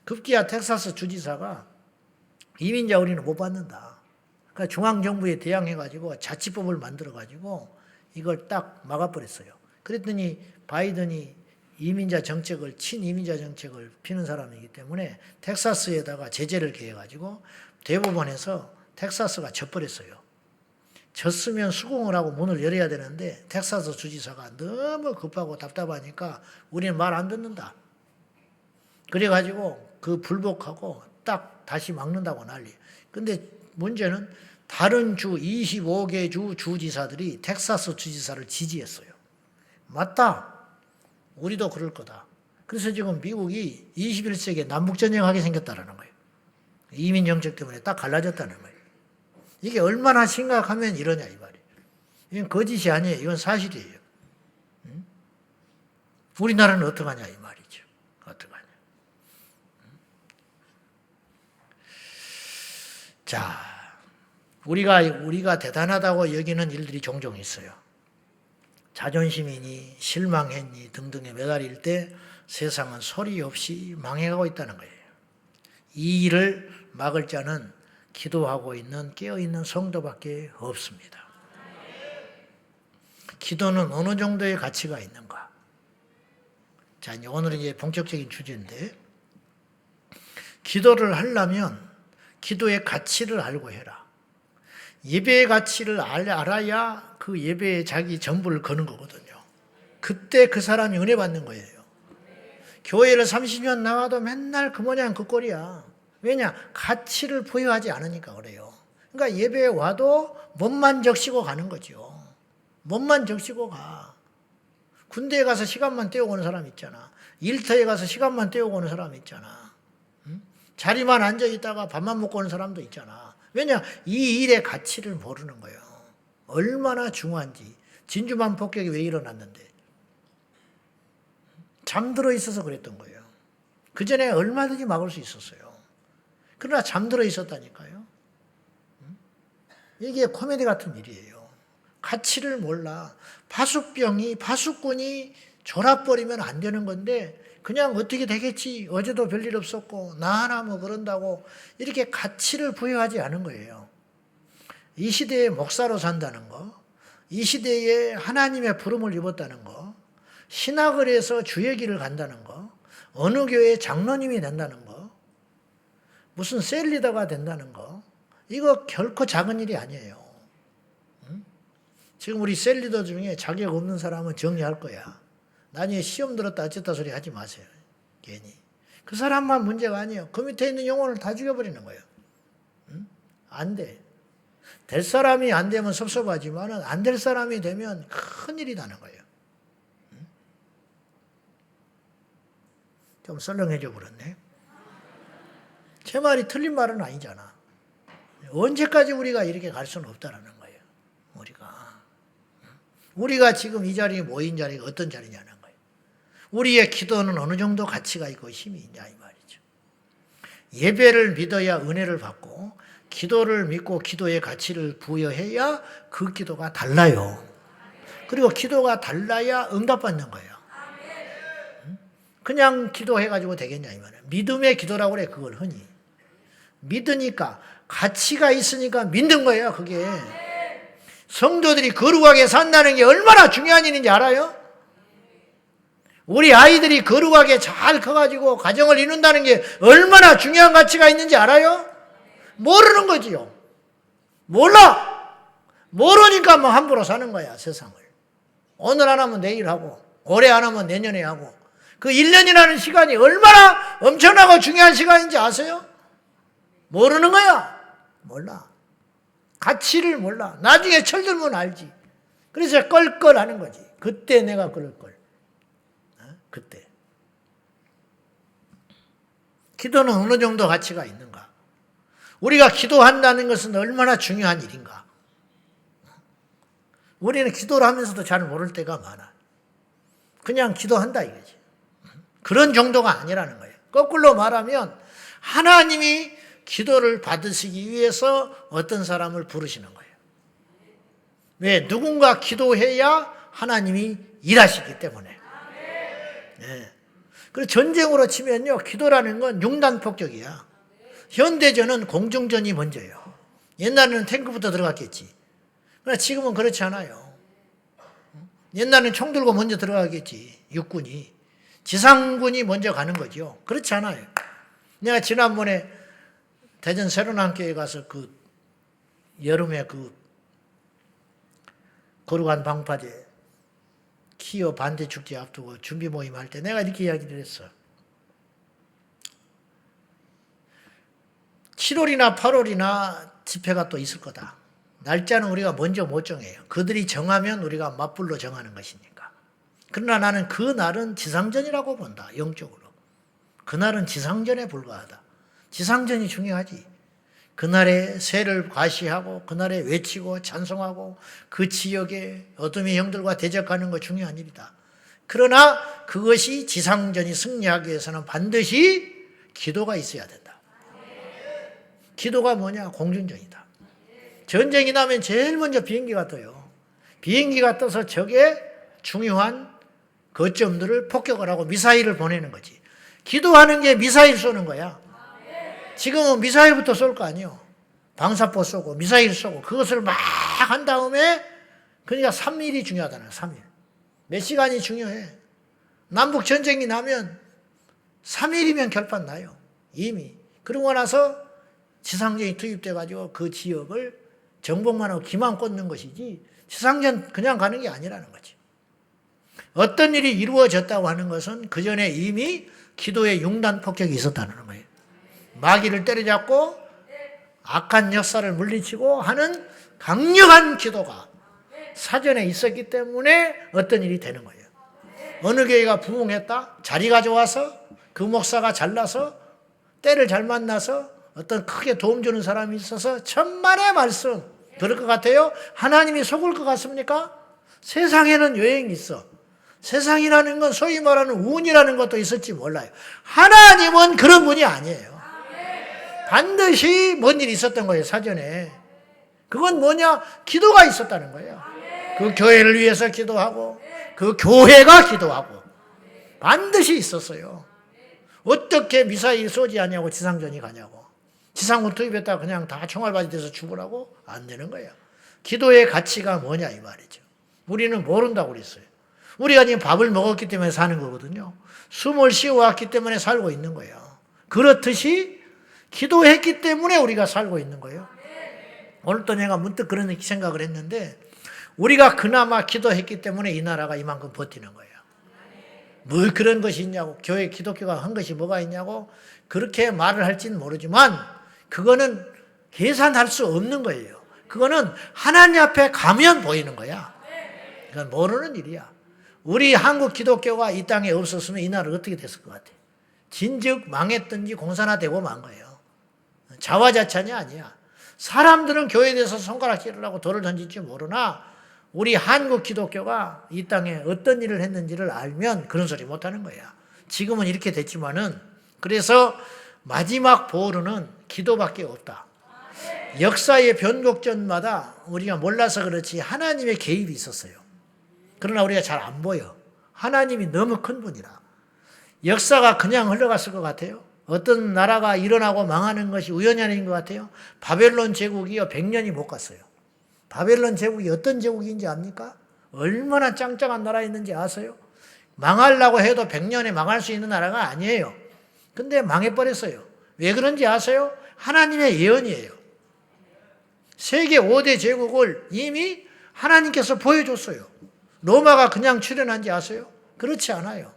급기야 텍사스 주지사가 이민자 우리는 못 받는다. 그러니까 중앙정부에 대항해가지고 자치법을 만들어가지고 이걸 딱 막아버렸어요. 그랬더니 바이든이 이민자 정책을, 친이민자 정책을 피는 사람이기 때문에 텍사스에다가 제재를 개해가지고 대법원에서 텍사스가 져버렸어요. 졌으면 수긍을 하고 문을 열어야 되는데 텍사스 주지사가 너무 급하고 답답하니까 우리는 말 안 듣는다. 그래가지고 그 불복하고 딱 다시 막는다고 난리. 근데 문제는 다른 주 25개 주 주지사들이 텍사스 주지사를 지지했어요. 맞다. 우리도 그럴 거다. 그래서 지금 미국이 21세기에 남북전쟁하게 생겼다는 거예요. 이민 정책 때문에 딱 갈라졌다는 거예요. 이게 얼마나 심각하면 이러냐 이 말이에요. 이건 거짓이 아니에요. 이건 사실이에요. 우리나라는 어떡하냐 이 말이죠. 어떡하냐. 자, 우리가 대단하다고 여기는 일들이 종종 있어요. 자존심이니 실망했니 등등에 매달릴 때 세상은 소리 없이 망해가고 있다는 거예요. 이 일을 막을 자는 기도하고 있는 깨어있는 성도밖에 없습니다. 기도는 어느 정도의 가치가 있는가? 자, 오늘은 이제 본격적인 주제인데 기도를 하려면 기도의 가치를 알고 해라. 예배의 가치를 알아야 그 예배에 자기 전부를 거는 거거든요. 그때 그 사람이 은혜 받는 거예요. 교회를 30년 나와도 맨날 그 모양 그 꼴이야. 왜냐? 가치를 부여하지 않으니까 그래요. 그러니까 예배에 와도 몸만 적시고 가는 거죠. 몸만 적시고 가. 군대에 가서 시간만 때우고 오는 사람 있잖아. 일터에 가서 시간만 때우고 오는 사람 있잖아. 자리만 앉아 있다가 밥만 먹고 오는 사람도 있잖아. 왜냐? 이 일의 가치를 모르는 거예요. 얼마나 중요한지. 진주만 폭격이 왜 일어났는데. 잠들어 있어서 그랬던 거예요. 그 전에 얼마든지 막을 수 있었어요. 그러나 잠들어 있었다니까요. 이게 코미디 같은 일이에요. 가치를 몰라. 파수꾼이 졸아버리면 안 되는 건데 그냥 어떻게 되겠지. 어제도 별일 없었고 나 하나 뭐 그런다고 이렇게 가치를 부여하지 않은 거예요. 이 시대에 목사로 산다는 거, 이 시대에 하나님의 부름을 입었다는 거, 신학을 해서 주의 길을 간다는 거, 어느 교회 장로님이 된다는 거, 무슨 셀리더가 된다는 거, 이거 결코 작은 일이 아니에요. 지금 우리 셀리더 중에 자격 없는 사람은 정리할 거야. 나중에 시험 들었다 어쨌다 소리 하지 마세요. 괜히. 그 사람만 문제가 아니에요. 그 밑에 있는 영혼을 다 죽여버리는 거예요. 안 돼. 될 사람이 안 되면 섭섭하지만 안 될 사람이 되면 큰일이 나는 거예요. 좀 썰렁해져 버렸네. 제 말이 틀린 말은 아니잖아. 언제까지 우리가 이렇게 갈 수는 없다라는 거예요. 우리가. 우리가 지금 이 자리에 모인 자리가 어떤 자리냐는 거예요. 우리의 기도는 어느 정도 가치가 있고 힘이 있냐 이 말이죠. 예배를 믿어야 은혜를 받고 기도를 믿고 기도의 가치를 부여해야 그 기도가 달라요. 그리고 기도가 달라야 응답받는 거예요. 그냥 기도해가지고 되겠냐 이 말이에요. 믿음의 기도라고 그래. 그걸 흔히 믿으니까 가치가 있으니까 믿는 거예요. 그게 성도들이 거룩하게 산다는 게 얼마나 중요한 일인지 알아요? 우리 아이들이 거룩하게 잘 커가지고 가정을 이룬다는 게 얼마나 중요한 가치가 있는지 알아요? 모르는 거지요. 몰라. 모르니까 뭐 함부로 사는 거야 세상을. 오늘 안 하면 내일 하고 올해 안 하면 내년에 하고 그 1년이라는 시간이 얼마나 엄청나고 중요한 시간인지 아세요? 모르는 거야. 몰라. 가치를 몰라. 나중에 철들면 알지. 그래서 껄껄하는 거지. 그때 내가 그럴 걸. 그때. 기도는 어느 정도 가치가 있는가? 우리가 기도한다는 것은 얼마나 중요한 일인가? 우리는 기도를 하면서도 잘 모를 때가 많아. 그냥 기도한다 이거지. 그런 정도가 아니라는 거예요. 거꾸로 말하면 하나님이 기도를 받으시기 위해서 어떤 사람을 부르시는 거예요. 왜? 누군가 기도해야 하나님이 일하시기 때문에. 네. 그리고 전쟁으로 치면요, 기도라는 건 융단폭격이야. 현대전은 공중전이 먼저예요. 옛날에는 탱크부터 들어갔겠지. 그러나 지금은 그렇지 않아요. 옛날에는 총 들고 먼저 들어가겠지. 육군이. 지상군이 먼저 가는 거죠. 그렇지 않아요. 내가 지난번에 대전 새로남교회 가서 그 여름에 그 거룩한 방파제 키어 반대 축제 앞두고 준비 모임 할 때 내가 이렇게 이야기를 했어. 7월이나 8월이나 집회가 또 있을 거다. 날짜는 우리가 먼저 못 정해요. 그들이 정하면 우리가 맞불로 정하는 것이니까. 그러나 나는 그 날은 지상전이라고 본다. 영적으로. 그날은 지상전에 불과하다. 지상전이 중요하지. 그날에 새를 과시하고 그날에 외치고 찬송하고 그 지역의 어둠의 형들과 대적하는 거 중요한 일이다. 그러나 그것이 지상전이 승리하기 위해서는 반드시 기도가 있어야 된다. 기도가 뭐냐? 공중전이다. 전쟁이 나면 제일 먼저 비행기가 떠요. 비행기가 떠서 적의 중요한 거점들을 폭격을 하고 미사일을 보내는 거지. 기도하는 게 미사일 쏘는 거야. 지금은 미사일부터 쏠 거 아니에요. 방사포 쏘고 미사일 쏘고 그것을 막 한 다음에 그러니까 3일이 중요하잖아요. 3일. 몇 시간이 중요해. 남북 전쟁이 나면 3일이면 결판 나요. 이미. 그러고 나서 지상전이 투입돼 가지고 그 지역을 정복만 하고 기만 꽂는 것이지 지상전 그냥 가는 게 아니라는 거지. 어떤 일이 이루어졌다고 하는 것은 그 전에 이미 기도의 융단 폭격이 있었다는 거예요. 마귀를 때려잡고 악한 역사를 물리치고 하는 강력한 기도가 사전에 있었기 때문에 어떤 일이 되는 거예요. 어느 교회가 부흥했다? 자리가 좋아서 그 목사가 잘나서 때를 잘 만나서 어떤 크게 도움 주는 사람이 있어서 천만의 말씀 그럴 것 같아요? 하나님이 속을 것 같습니까? 세상에는 여행이 있어. 세상이라는 건 소위 말하는 운이라는 것도 있을지 몰라요. 하나님은 그런 분이 아니에요. 반드시 뭔 일이 있었던 거예요, 사전에. 그건 뭐냐? 기도가 있었다는 거예요. 그 교회를 위해서 기도하고, 그 교회가 기도하고, 반드시 있었어요. 어떻게 미사일 쏘지 않냐고 지상전이 가냐고. 지상군 투입했다가 그냥 다 총알바지 돼서 죽으라고? 안 되는 거예요. 기도의 가치가 뭐냐, 이 말이죠. 우리는 모른다고 그랬어요. 우리가 지금 밥을 먹었기 때문에 사는 거거든요. 숨을 쉬어왔기 때문에 살고 있는 거예요. 그렇듯이 기도했기 때문에 우리가 살고 있는 거예요. 오늘 또 내가 문득 그런 생각을 했는데 우리가 그나마 기도했기 때문에 이 나라가 이만큼 버티는 거예요. 뭘 그런 것이 있냐고, 교회 기독교가 한 것이 뭐가 있냐고 그렇게 말을 할지는 모르지만 그거는 계산할 수 없는 거예요. 그거는 하나님 앞에 가면 보이는 거야. 그건 모르는 일이야. 우리 한국 기독교가 이 땅에 없었으면 이 나라 어떻게 됐을 것 같아? 진즉 망했든지 공산화되고 만 거예요. 자화자찬이 아니야. 사람들은 교회에 대해서 손가락질을 하고 돌을 던질지 모르나 우리 한국 기독교가 이 땅에 어떤 일을 했는지를 알면 그런 소리 못하는 거야. 지금은 이렇게 됐지만은 그래서 마지막 보루는 기도밖에 없다. 역사의 변곡점마다 우리가 몰라서 그렇지 하나님의 개입이 있었어요. 그러나 우리가 잘 안 보여. 하나님이 너무 큰 분이라. 역사가 그냥 흘러갔을 것 같아요. 어떤 나라가 일어나고 망하는 것이 우연이 아닌 것 같아요. 바벨론 제국이요 100년이 못 갔어요. 바벨론 제국이 어떤 제국인지 압니까? 얼마나 짱짱한 나라였는지 아세요? 망하려고 해도 100년에 망할 수 있는 나라가 아니에요. 근데 망해버렸어요. 왜 그런지 아세요? 하나님의 예언이에요. 세계 5대 제국을 이미 하나님께서 보여줬어요. 로마가 그냥 출현한지 아세요? 그렇지 않아요.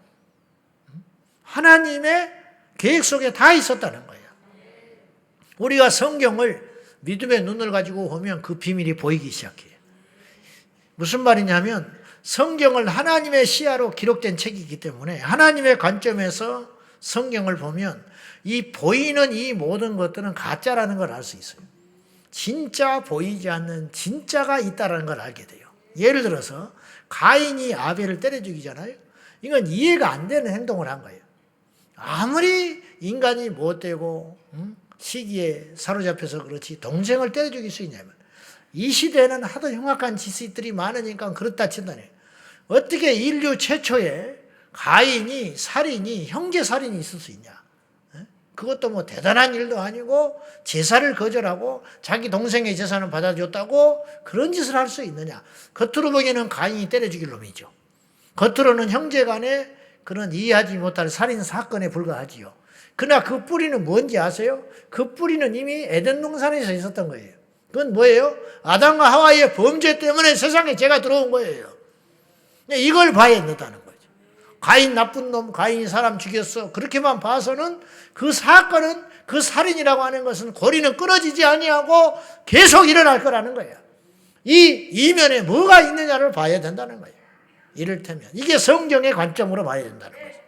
하나님의 계획 속에 다 있었다는 거예요. 우리가 성경을 믿음의 눈을 가지고 보면 그 비밀이 보이기 시작해요. 무슨 말이냐면 성경을 하나님의 시야로 기록된 책이기 때문에 하나님의 관점에서 성경을 보면 이 보이는 이 모든 것들은 가짜라는 걸 알 수 있어요. 진짜 보이지 않는 진짜가 있다는 걸 알게 돼요. 예를 들어서 가인이 아벨을 때려 죽이잖아요. 이건 이해가 안 되는 행동을 한 거예요. 아무리 인간이 못되고 시기에 사로잡혀서 그렇지 동생을 때려 죽일 수 있냐면 이 시대에는 하도 흉악한 짓들이 많으니까 그렇다 친다네. 어떻게 인류 최초의 가인이 살인이 형제 살인이 있을 수 있냐. 그것도 뭐 대단한 일도 아니고 제사를 거절하고 자기 동생의 제사는 받아줬다고 그런 짓을 할 수 있느냐. 겉으로 보기에는 가인이 때려 죽일 놈이죠. 겉으로는 형제 간에 그런 이해하지 못할 살인 사건에 불과하지요. 그러나 그 뿌리는 뭔지 아세요? 그 뿌리는 이미 에덴 동산에서 있었던 거예요. 그건 뭐예요? 아담과 하와의 범죄 때문에 세상에 죄가 들어온 거예요. 이걸 봐야 된다는 거죠. 가인 나쁜 놈, 가인이 사람 죽였어. 그렇게만 봐서는 그 사건은 그 살인이라고 하는 것은 고리는 끊어지지 아니하고 계속 일어날 거라는 거예요. 이 이면에 뭐가 있느냐를 봐야 된다는 거예요. 이를테면 이게 성경의 관점으로 봐야 된다는 거죠.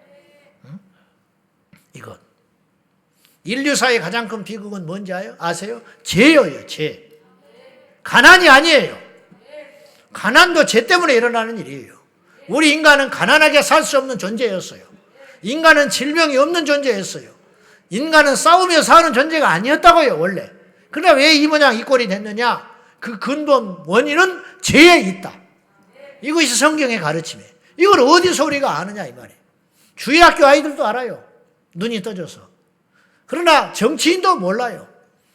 이것. 인류사의 가장 큰 비극은 뭔지 아세요? 죄예요, 죄. 가난이 아니에요. 가난도 죄 때문에 일어나는 일이에요. 우리 인간은 가난하게 살 수 없는 존재였어요. 인간은 질병이 없는 존재였어요. 인간은 싸우며 사는 존재가 아니었다고요, 원래. 그러나 왜 이 모양 이 꼴이 됐느냐? 그 근본 원인은 죄에 있다. 이것이 성경의 가르침이에요. 이걸 어디서 우리가 아느냐 이 말이에요. 주일학교 아이들도 알아요. 눈이 떠져서. 그러나 정치인도 몰라요.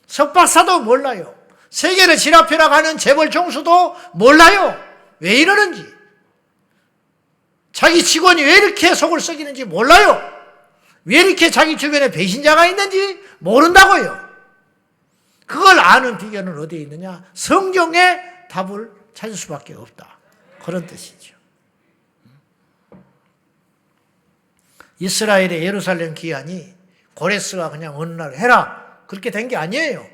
석박사도 몰라요. 세계를 지나펴라 가는 재벌 총수도 몰라요. 왜 이러는지. 자기 직원이 왜 이렇게 속을 썩이는지 몰라요. 왜 이렇게 자기 주변에 배신자가 있는지 모른다고요. 그걸 아는 비결은 어디에 있느냐? 성경의 답을 찾을 수밖에 없다. 그런 뜻이죠. 이스라엘의 예루살렘 기한이 고레스가 그냥 어느 날 해라 그렇게 된 게 아니에요.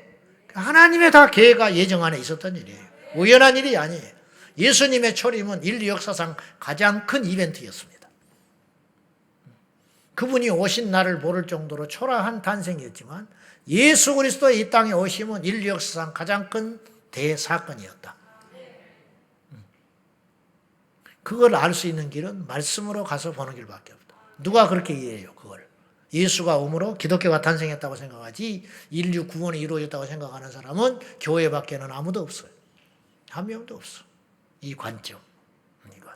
하나님의 다 계획과 예정 안에 있었던 일이에요. 우연한 일이 아니에요. 예수님의 초림은 인류 역사상 가장 큰 이벤트였습니다. 그분이 오신 날을 모를 정도로 초라한 탄생이었지만 예수 그리스도의 이 땅에 오심은 인류 역사상 가장 큰 대사건이었다. 그걸 알 수 있는 길은 말씀으로 가서 보는 길밖에 없다. 누가 그렇게 이해해요, 그걸? 예수가 오므로 기독교가 탄생했다고 생각하지 인류 구원이 이루어졌다고 생각하는 사람은 교회밖에는 아무도 없어요. 한 명도 없어. 이 관점. 이건.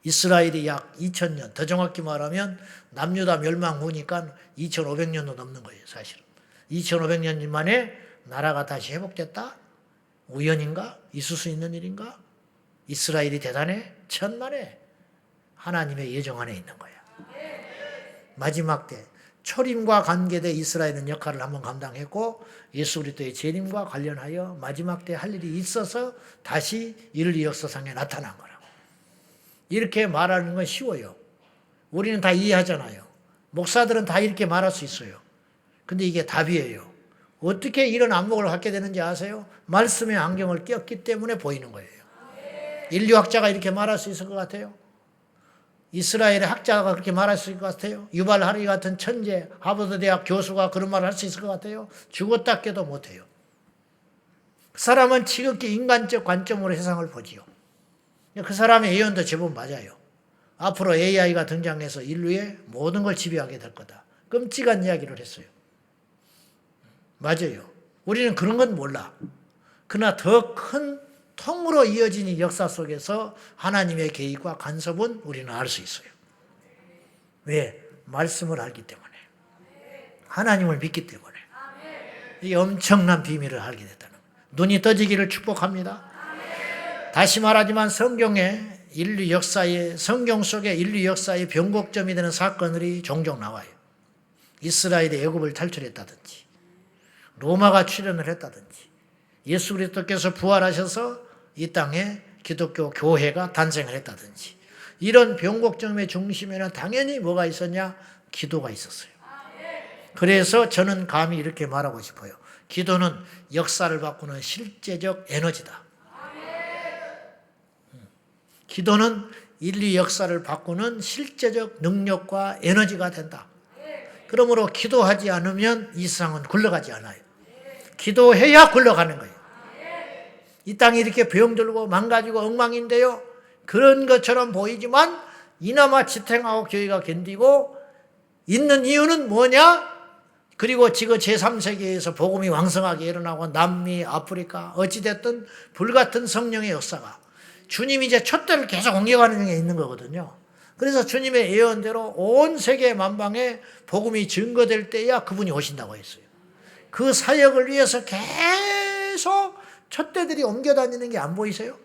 이스라엘이 약 2000년, 더 정확히 말하면 남유다 멸망 후니까 2500년도 넘는 거예요, 사실은. 2500년 만에 나라가 다시 회복됐다? 우연인가? 있을 수 있는 일인가? 이스라엘이 대단해? 천만에 하나님의 예정 안에 있는 거야. 마지막 때 초림과 관계된 이스라엘은 역할을 한번 감당했고 예수 그리스도의 재림과 관련하여 마지막 때 할 일이 있어서 다시 인류 역사상에 나타난 거라고. 이렇게 말하는 건 쉬워요. 우리는 다 이해하잖아요. 목사들은 다 이렇게 말할 수 있어요. 근데 이게 답이에요. 어떻게 이런 안목을 갖게 되는지 아세요? 말씀의 안경을 꼈기 때문에 보이는 거예요. 인류학자가 이렇게 말할 수 있을 것 같아요? 이스라엘의 학자가 그렇게 말할 수 있을 것 같아요? 유발 하리 같은 천재, 하버드 대학 교수가 그런 말을 할 수 있을 것 같아요? 죽었다 깨도 못해요. 그 사람은 지극히 인간적 관점으로 세상을 보지요. 그 사람의 예언도 제법 맞아요. 앞으로 AI가 등장해서 인류의 모든 걸 지배하게 될 거다. 끔찍한 이야기를 했어요. 맞아요. 우리는 그런 건 몰라. 그러나 더 큰 통으로 이어진 이 역사 속에서 하나님의 계획과 간섭은 우리는 알 수 있어요. 왜? 말씀을 알기 때문에. 하나님을 믿기 때문에. 이 엄청난 비밀을 알게 됐다는 거예요. 눈이 떠지기를 축복합니다. 다시 말하지만 성경에 인류 역사에, 성경 속에 인류 역사의 변곡점이 되는 사건들이 종종 나와요. 이스라엘이 애굽을 탈출했다든지, 로마가 출현을 했다든지, 예수 그리스도께서 부활하셔서 이 땅에 기독교 교회가 탄생을 했다든지, 이런 변곡점의 중심에는 당연히 뭐가 있었냐? 기도가 있었어요. 그래서 저는 감히 이렇게 말하고 싶어요. 기도는 역사를 바꾸는 실제적 에너지다. 기도는 인류 역사를 바꾸는 실제적 능력과 에너지가 된다. 그러므로 기도하지 않으면 이 세상은 굴러가지 않아요. 기도해야 굴러가는 거예요. 이 땅이 이렇게 병들고 망가지고 엉망인데요. 그런 것처럼 보이지만 이나마 지탱하고 교회가 견디고 있는 이유는 뭐냐? 그리고 지금 제3세계에서 복음이 왕성하게 일어나고 남미, 아프리카 어찌됐든 불같은 성령의 역사가 주님이 이제 촛대를 계속 옮겨가는 게 있는 거거든요. 그래서 주님의 예언대로 온 세계 만방에 복음이 증거될 때야 그분이 오신다고 했어요. 그 사역을 위해서 계속 촛대들이 옮겨다니는 게 안 보이세요?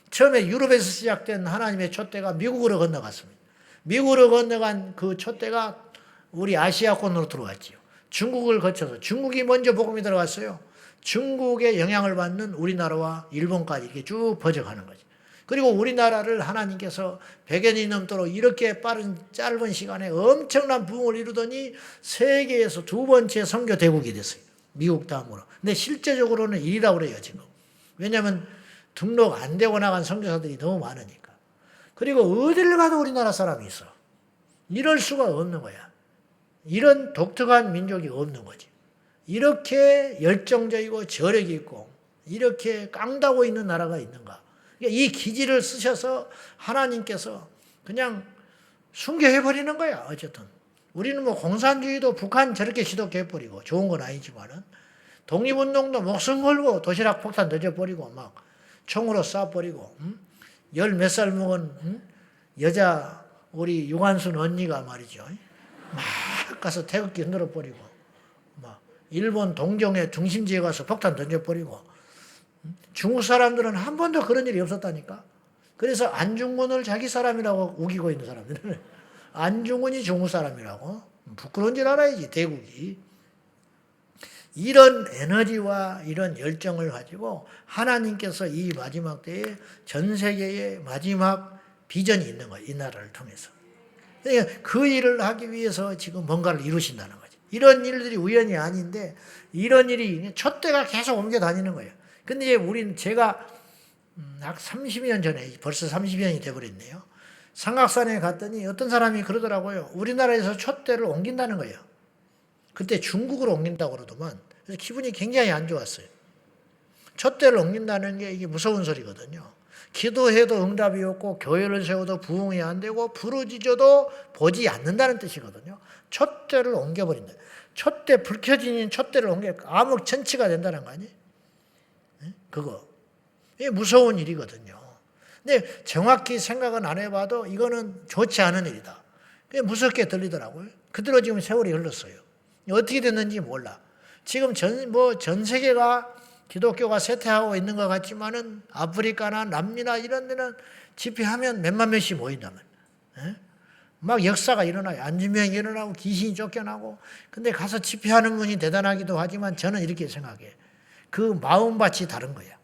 처음에 유럽에서 시작된 하나님의 촛대가 미국으로 건너갔습니다. 미국으로 건너간 그 촛대가 우리 아시아권으로 들어왔지요. 중국을 거쳐서 중국이 먼저 복음이 들어갔어요. 중국의 영향을 받는 우리나라와 일본까지 이렇게 쭉 번져가는 거죠. 그리고 우리나라를 하나님께서 100년이 넘도록 이렇게 빠른 짧은 시간에 엄청난 부흥을 이루더니 세계에서 두 번째 선교 대국이 됐어요. 미국 다음으로. 근데 실제적으로는 1위라고 그래요, 지금. 왜냐하면 등록 안 되고 나간 선교사들이 너무 많으니까. 그리고 어딜 가도 우리나라 사람이 있어. 이럴 수가 없는 거야. 이런 독특한 민족이 없는 거지. 이렇게 열정적이고 저력이 있고 이렇게 깡다고 있는 나라가 있는가. 이 기지를 쓰셔서 하나님께서 그냥 순교해버리는 거야. 어쨌든 우리는 뭐 공산주의도 북한 저렇게 지독해버리고 좋은 건 아니지만은 독립운동도 목숨 걸고 도시락 폭탄 던져버리고 막 총으로 쏴버리고 열 몇 살 먹은 여자 우리 유관순 언니가 말이죠. 막 가서 태극기 흔들어버리고 막 일본 동경의 중심지에 가서 폭탄 던져버리고 중국 사람들은 한 번도 그런 일이 없었다니까. 그래서 안중근을 자기 사람이라고 우기고 있는 사람들은 안중근이 중국 사람이라고 부끄러운 줄 알아야지 대국이. 이런 에너지와 이런 열정을 가지고 하나님께서 이 마지막 때에 전 세계의 마지막 비전이 있는 거예요. 이 나라를 통해서. 그러니까 그 일을 하기 위해서 지금 뭔가를 이루신다는 거죠. 이런 일들이 우연이 아닌데 이런 일이 촛대가 계속 옮겨 다니는 거예요. 근데 우리는 제가 약 30년 전에 벌써 30년이 돼버렸네요. 삼각산에 갔더니 어떤 사람이 그러더라고요. 우리나라에서 촛대를 옮긴다는 거예요. 그때 중국으로 옮긴다고 그러더만. 그래서 기분이 굉장히 안 좋았어요. 촛대를 옮긴다는 게 이게 무서운 소리거든요. 기도해도 응답이 없고 교회를 세워도 부흥이 안 되고 부르짖어도 보지 않는다는 뜻이거든요. 촛대를 옮겨버린다. 촛대 불 켜진 촛대를 옮겨 암흑천치가 된다는 거 아니에요? 그거. 이게 무서운 일이거든요. 근데 정확히 생각은 안 해봐도 이거는 좋지 않은 일이다. 그게 무섭게 들리더라고요. 그대로 지금 세월이 흘렀어요. 어떻게 됐는지 몰라. 지금 전 세계가 기독교가 쇠퇴하고 있는 것 같지만은 아프리카나 남미나 이런 데는 집회하면 몇만 명씩 모인다면. 막 역사가 일어나요. 안진병이 일어나고 귀신이 쫓겨나고. 근데 가서 집회하는 분이 대단하기도 하지만 저는 이렇게 생각해. 그 마음밭이 다른 거야.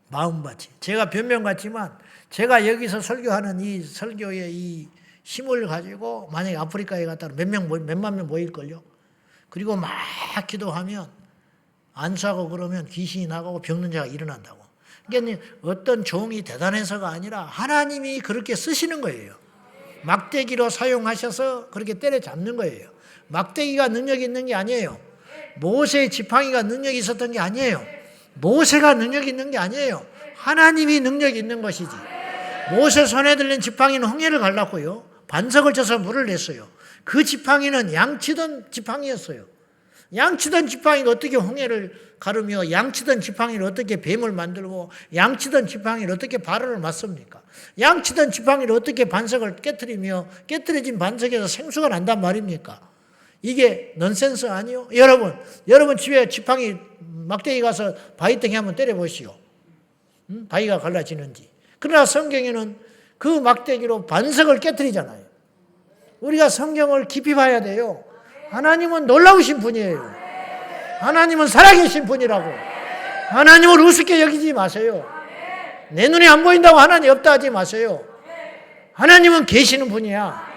마음밭이. 제가 변명 같지만 제가 여기서 설교하는 이 설교의 이 힘을 가지고 만약에 아프리카에 갔다 몇만 명 모일걸요. 그리고 막 기도하면 안수하고 그러면 귀신이 나가고 병든 자가 일어난다고. 그러니까 어떤 종이 대단해서가 아니라 하나님이 그렇게 쓰시는 거예요. 막대기로 사용하셔서 그렇게 때려잡는 거예요. 막대기가 능력이 있는 게 아니에요. 모세의 지팡이가 능력이 있었던 게 아니에요. 모세가 능력이 있는 게 아니에요. 하나님이 능력이 있는 것이지. 모세 손에 들린 지팡이는 홍해를 갈랐고요. 반석을 쳐서 물을 냈어요. 그 지팡이는 양치던 지팡이였어요. 양치던 지팡이가 어떻게 홍해를 가르며 양치던 지팡이를 어떻게 뱀을 만들고 양치던 지팡이를 어떻게 바로를 맞습니까? 양치던 지팡이를 어떻게 반석을 깨트리며 깨트려진 반석에서 생수가 난단 말입니까? 이게 넌센스 아니요? 여러분 집에 지팡이 막대기 가서 바위덩이 한번 때려보시오. 바위가 갈라지는지. 그러나 성경에는 그 막대기로 반석을 깨트리잖아요. 우리가 성경을 깊이 봐야 돼요. 하나님은 놀라우신 분이에요. 하나님은 살아계신 분이라고. 하나님을 우습게 여기지 마세요. 내 눈에 안 보인다고 하나님 없다 하지 마세요. 하나님은 계시는 분이야.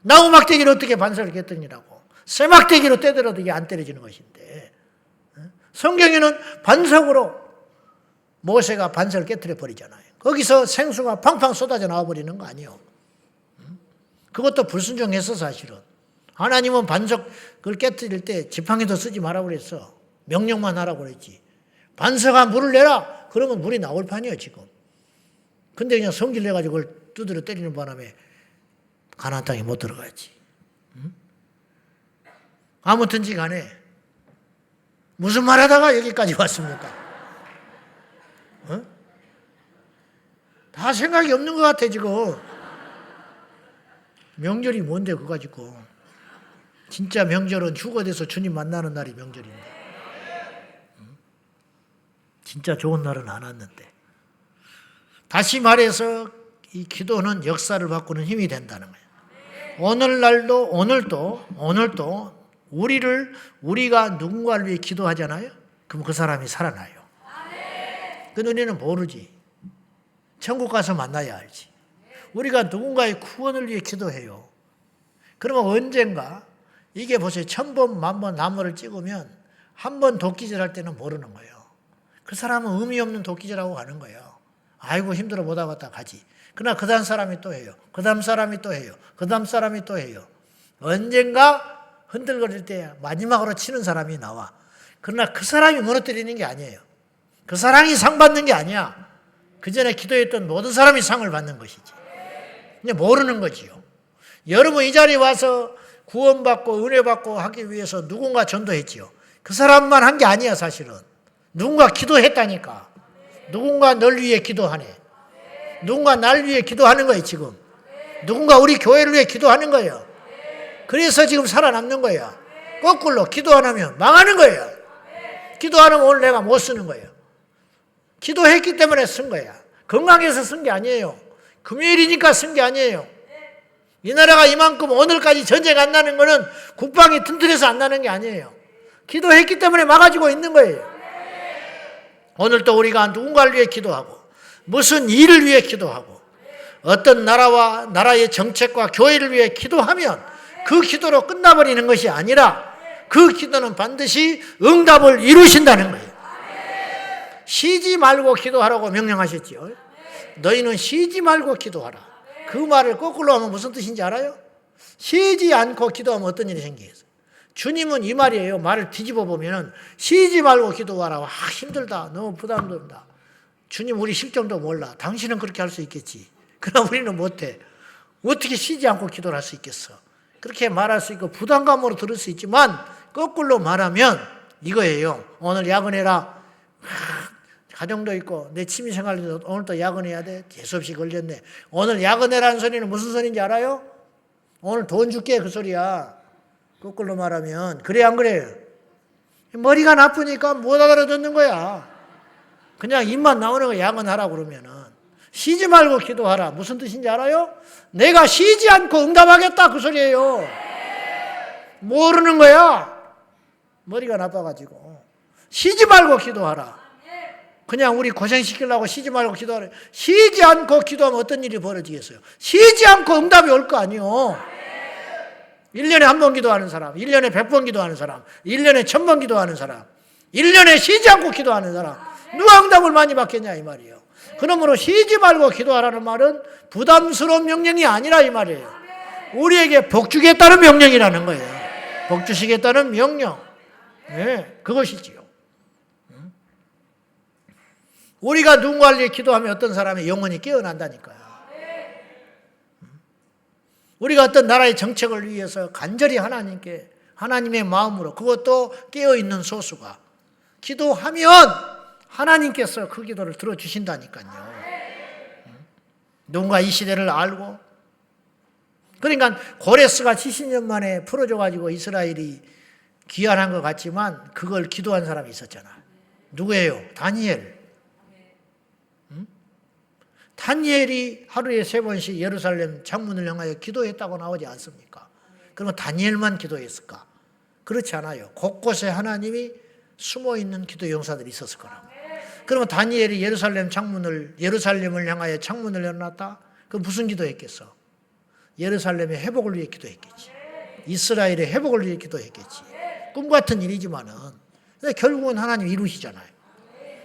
나무 막대기로 어떻게 반석을 깨뜨리라고. 쇠 막대기로 때려도 이게 안 때려지는 것인데. 성경에는 반석으로 모세가 반석을 깨뜨려 버리잖아요. 거기서 생수가 팡팡 쏟아져 나와 버리는 거 아니에요. 그것도 불순종했어 사실은. 하나님은 반석을 깨뜨릴 때 지팡이도 쓰지 말라고 그랬어. 명령만 하라고 그랬지. 반석아 물을 내라. 그러면 물이 나올 판이에요 지금. 근데 그냥 성질 내가지고 그걸 두드려 때리는 바람에 가나안 땅에 못 들어가지. 아무튼지 간에 무슨 말 하다가 여기까지 왔습니까? 다 생각이 없는 것 같아 지금. 명절이 뭔데 그거 가지고. 진짜 명절은 휴거돼서 주님 만나는 날이 명절인데. 진짜 좋은 날은 안 왔는데. 다시 말해서 이 기도는 역사를 바꾸는 힘이 된다는 거예요. 오늘도 우리가 누군가를 위해 기도하잖아요. 그럼 그 사람이 살아나요. 그 우리는 모르지. 천국 가서 만나야 알지. 우리가 누군가의 구원을 위해 기도해요. 그러면 언젠가 이게 보세요. 1000번, 10,000번 나무를 찍으면 한 번 도끼질 할 때는 모르는 거예요. 그 사람은 의미 없는 도끼질하고 가는 거예요. 아이고 힘들어 못 하겠다 가지. 그러나 그 다음 사람이 또 해요. 그 다음 사람이 또 해요. 그 다음 사람이 또 해요. 언젠가 흔들거릴 때 마지막으로 치는 사람이 나와. 그러나 그 사람이 무너뜨리는 게 아니에요. 그 사람이 상 받는 게 아니야. 그 전에 기도했던 모든 사람이 상을 받는 것이지. 그냥 모르는 거지요. 여러분 이 자리에 와서 구원받고 은혜받고 하기 위해서 누군가 전도했지요. 그 사람만 한 게 아니야 사실은. 누군가 기도했다니까. 누군가 널 위해 기도하네. 누군가 날 위해 기도하는 거예요 지금. 누군가 우리 교회를 위해 기도하는 거예요. 그래서 지금 살아남는 거예요. 거꾸로 기도 안 하면 망하는 거예요. 기도 안 하면 오늘 내가 못 쓰는 거예요. 기도했기 때문에 쓴 거야. 건강해서 쓴 게 아니에요. 금요일이니까 쓴 게 아니에요. 이 나라가 이만큼 오늘까지 전쟁 안 나는 거는 국방이 튼튼해서 안 나는 게 아니에요. 기도했기 때문에 막아지고 있는 거예요. 오늘도 우리가 누군가를 위해 기도하고 무슨 일을 위해 기도하고 어떤 나라와 나라의 정책과 교회를 위해 기도하면 그 기도로 끝나버리는 것이 아니라 그 기도는 반드시 응답을 이루신다는 거예요. 쉬지 말고 기도하라고 명령하셨지요. 너희는 쉬지 말고 기도하라. 그 말을 거꾸로 하면 무슨 뜻인지 알아요? 쉬지 않고 기도하면 어떤 일이 생기겠어요? 주님은 이 말이에요. 말을 뒤집어 보면 쉬지 말고 기도하라. 힘들다. 너무 부담된다. 주님 우리 실정도 몰라. 당신은 그렇게 할 수 있겠지. 그러나 우리는 못해. 어떻게 쉬지 않고 기도를 할 수 있겠어? 그렇게 말할 수 있고 부담감으로 들을 수 있지만 거꾸로 말하면 이거예요. 오늘 야근해라. 가정도 있고 내 취미생활도 오늘 또 야근해야 돼. 재수없이 걸렸네. 오늘 야근해라는 소리는 무슨 소리인지 알아요? 오늘 돈 줄게 그 소리야. 거꾸로 말하면 그래 안 그래요? 머리가 나쁘니까 못 알아듣는 거야. 그냥 입만 나오는 거 야근하라 그러면은 쉬지 말고 기도하라. 무슨 뜻인지 알아요? 내가 쉬지 않고 응답하겠다 그 소리예요. 모르는 거야. 머리가 나빠가지고 쉬지 말고 기도하라. 그냥 우리 고생시키려고 쉬지 말고 기도하라. 쉬지 않고 기도하면 어떤 일이 벌어지겠어요? 쉬지 않고 응답이 올 거 아니에요. 1년에 한 번 기도하는 사람, 1년에 100번 기도하는 사람, 1년에 1000번 기도하는 사람, 1년에 쉬지 않고 기도하는 사람, 누가 응답을 많이 받겠냐 이 말이에요. 그러므로 쉬지 말고 기도하라는 말은 부담스러운 명령이 아니라 이 말이에요. 우리에게 복 주겠다는 명령이라는 거예요. 복 주시겠다는 명령. 네, 그것이지요. 우리가 누군가를 위해 기도하면 어떤 사람이 영혼이 깨어난다니까요. 우리가 어떤 나라의 정책을 위해서 간절히 하나님께 하나님의 마음으로 그것도 깨어있는 소수가 기도하면 하나님께서 그 기도를 들어주신다니까요. 누군가 이 시대를 알고 그러니까 고레스가 70년 만에 풀어줘가지고 이스라엘이 귀환한 것 같지만 그걸 기도한 사람이 있었잖아. 누구예요? 다니엘. 다니엘이 하루에 3번씩 예루살렘 창문을 향하여 기도했다고 나오지 않습니까? 그러면 다니엘만 기도했을까? 그렇지 않아요. 곳곳에 하나님이 숨어있는 기도 용사들이 있었을 거라고. 그러면 다니엘이 예루살렘을 향하여 창문을 열어놨다? 그럼 무슨 기도했겠어? 예루살렘의 회복을 위해 기도했겠지. 이스라엘의 회복을 위해 기도했겠지. 꿈 같은 일이지만은 근데 결국은 하나님 이루시잖아요.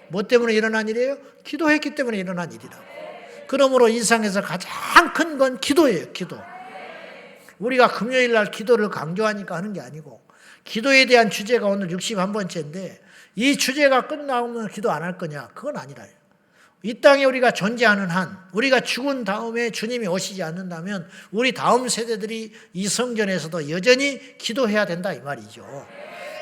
뭐 때문에 일어난 일이에요? 기도했기 때문에 일어난 일이라고. 그러므로 인생에서 가장 큰 건 기도예요. 기도. 우리가 금요일 날 기도를 강조하니까 하는 게 아니고 기도에 대한 주제가 오늘 61번째인데 이 주제가 끝나면 기도 안 할 거냐? 그건 아니라요. 이 땅에 우리가 존재하는 한 우리가 죽은 다음에 주님이 오시지 않는다면 우리 다음 세대들이 이 성전에서도 여전히 기도해야 된다 이 말이죠.